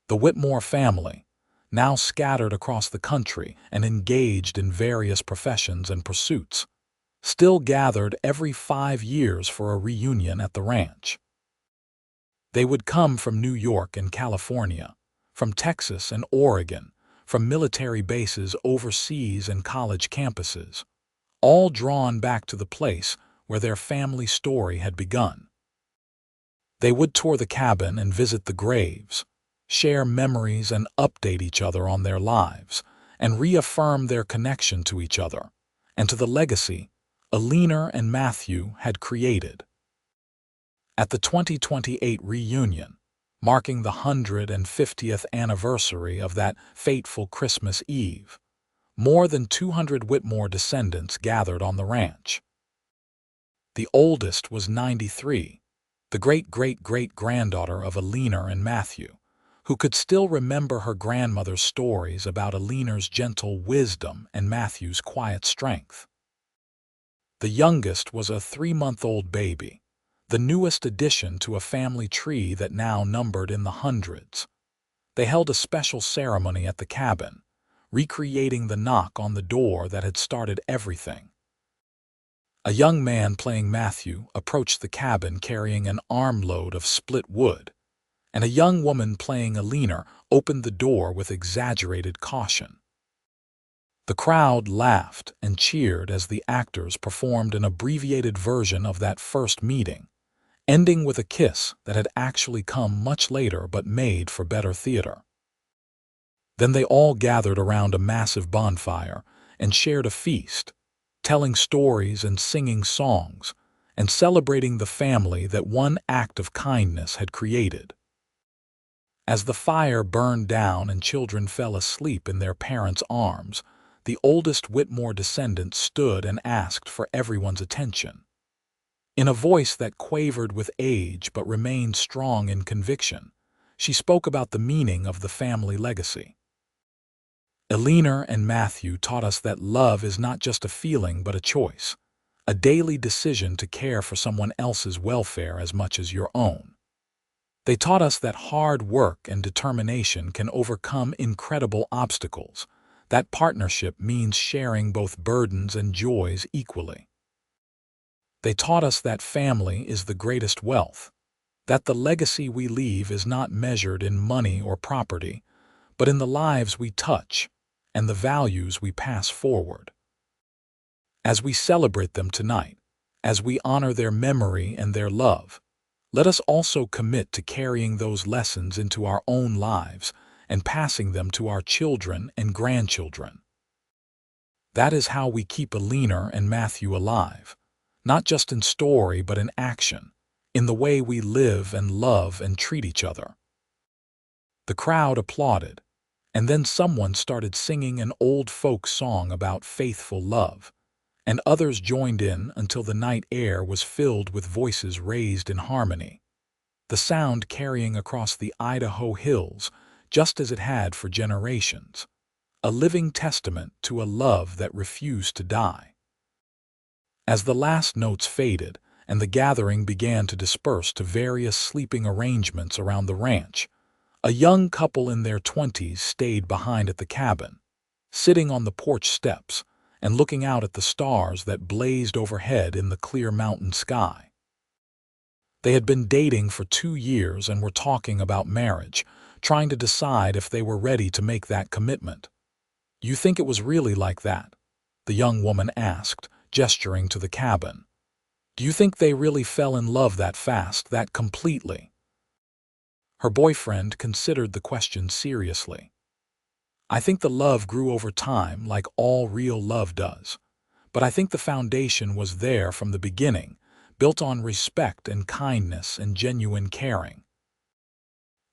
Speaker 1: The Whitmore family, now scattered across the country and engaged in various professions and pursuits, still gathered every 5 years for a reunion at the ranch. They would come from New York and California, from Texas and Oregon, from military bases overseas and college campuses, all drawn back to the place where their family story had begun. They would tour the cabin and visit the graves, share memories and update each other on their lives, and reaffirm their connection to each other and to the legacy Eleanor and Matthew had created. At the 2028 reunion, marking the 150th anniversary of that fateful Christmas Eve, more than 200 Whitmore descendants gathered on the ranch. The oldest was 93, the great-great-great-granddaughter of Eleanor and Matthew, who could still remember her grandmother's stories about Eleanor's gentle wisdom and Matthew's quiet strength. The youngest was a 3-month-old baby, the newest addition to a family tree that now numbered in the hundreds. They held a special ceremony at the cabin, recreating the knock on the door that had started everything. A young man playing Matthew approached the cabin carrying an armload of split wood, and a young woman playing Eleanor opened the door with exaggerated caution. The crowd laughed and cheered as the actors performed an abbreviated version of that first meeting, ending with a kiss that had actually come much later but made for better theater. Then they all gathered around a massive bonfire and shared a feast, telling stories and singing songs, and celebrating the family that one act of kindness had created. As the fire burned down and children fell asleep in their parents' arms, the oldest Whitmore descendant stood and asked for everyone's attention. In a voice that quavered with age but remained strong in conviction, she spoke about the meaning of the family legacy. Eleanor and Matthew taught us that love is not just a feeling but a choice, a daily decision to care for someone else's welfare as much as your own. They taught us that hard work and determination can overcome incredible obstacles, that partnership means sharing both burdens and joys equally. They taught us that family is the greatest wealth, that the legacy we leave is not measured in money or property, but in the lives we touch and the values we pass forward. As we celebrate them tonight, as we honor their memory and their love, let us also commit to carrying those lessons into our own lives and passing them to our children and grandchildren. That is how we keep Eleanor and Matthew alive, not just in story but in action, in the way we live and love and treat each other. The crowd applauded, and then someone started singing an old folk song about faithful love, and others joined in until the night air was filled with voices raised in harmony, the sound carrying across the Idaho hills just as it had for generations, a living testament to a love that refused to die. As the last notes faded and the gathering began to disperse to various sleeping arrangements around the ranch, a young couple in their 20s stayed behind at the cabin, sitting on the porch steps and looking out at the stars that blazed overhead in the clear mountain sky. They had been dating for 2 years and were talking about marriage, trying to decide if they were ready to make that commitment. "You think it was really like that?" the young woman asked, gesturing to the cabin. "Do you think they really fell in love that fast, that completely?" Her boyfriend considered the question seriously. "I think the love grew over time like all real love does, but I think the foundation was there from the beginning, built on respect and kindness and genuine caring.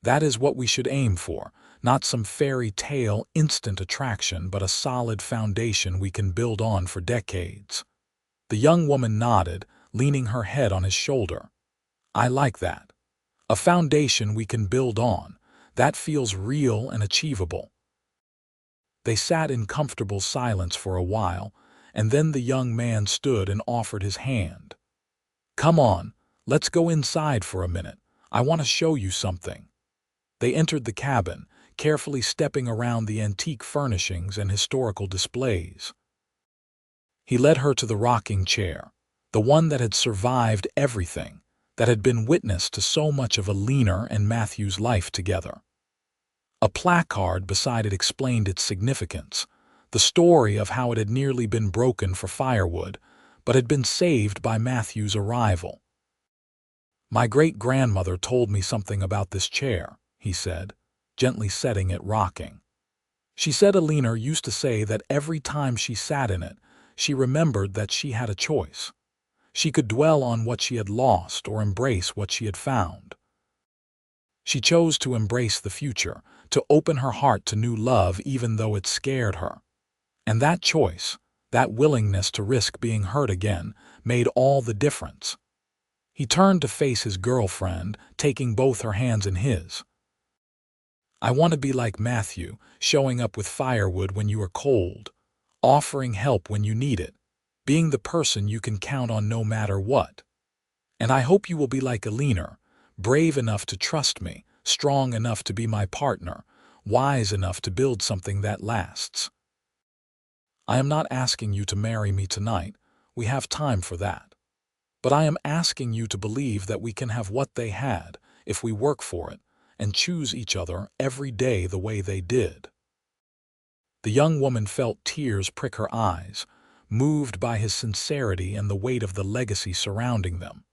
Speaker 1: That is what we should aim for, not some fairy tale instant attraction but a solid foundation we can build on for decades." The young woman nodded, leaning her head on his shoulder. "I like that. A foundation we can build on. That feels real and achievable." They sat in comfortable silence for a while, and then the young man stood and offered his hand. "Come on, let's go inside for a minute. I want to show you something." They entered the cabin, carefully stepping around the antique furnishings and historical displays. He led her to the rocking chair, the one that had survived everything, that had been witness to so much of Eleanor and Matthew's life together. A placard beside it explained its significance, the story of how it had nearly been broken for firewood, but had been saved by Matthew's arrival. "My great-grandmother told me something about this chair," he said. gently setting it rocking. She said Eleanor used to say that every time she sat in it, she remembered that she had a choice. She could dwell on what she had lost or embrace what she had found. She chose to embrace the future, to open her heart to new love even though it scared her. And that choice, that willingness to risk being hurt again, made all the difference. He turned to face his girlfriend, taking both her hands in his. I want to be like Matthew, showing up with firewood when you are cold, offering help when you need it, being the person you can count on no matter what. And I hope you will be like Eleanor, brave enough to trust me, strong enough to be my partner, wise enough to build something that lasts. I am not asking you to marry me tonight. We have time for that. But I am asking you to believe that we can have what they had if we work for it and choose each other every day the way they did. The young woman felt tears prick her eyes, moved by his sincerity and the weight of the legacy surrounding them.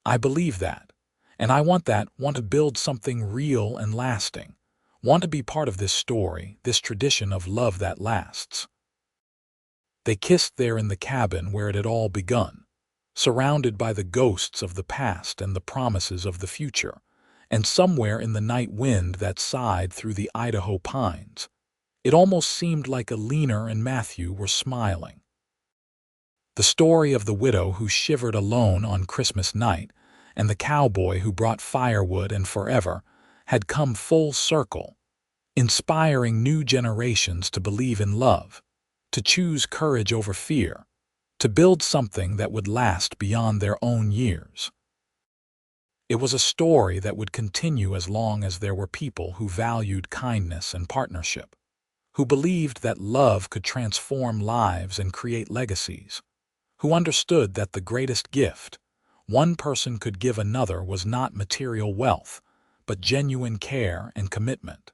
Speaker 1: I believe that, and I want to build something real and lasting, want to be part of this story, this tradition of love that lasts. They kissed there in the cabin where it had all begun, surrounded by the ghosts of the past and the promises of the future, and somewhere in the night wind that sighed through the Idaho pines, it almost seemed like Eleanor and Matthew were smiling. The story of the widow who shivered alone on Christmas night and the cowboy who brought firewood and forever had come full circle, inspiring new generations to believe in love, to choose courage over fear, to build something that would last beyond their own years. It was a story that would continue as long as there were people who valued kindness and partnership, who believed that love could transform lives and create legacies, who understood that the greatest gift one person could give another was not material wealth, but genuine care and commitment.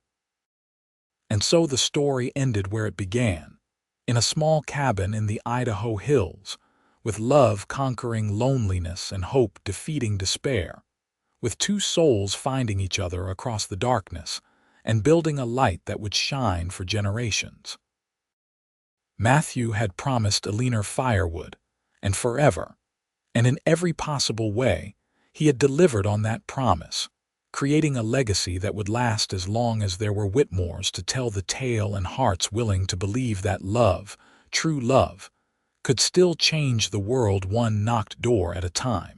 Speaker 1: And so the story ended where it began, in a small cabin in the Idaho hills, with love conquering loneliness and hope defeating despair, with two souls finding each other across the darkness and building a light that would shine for generations. Matthew had promised Eleanor firewood, and forever, and in every possible way, he had delivered on that promise, creating a legacy that would last as long as there were Whitmores to tell the tale and hearts willing to believe that love, true love, could still change the world one knocked door at a time.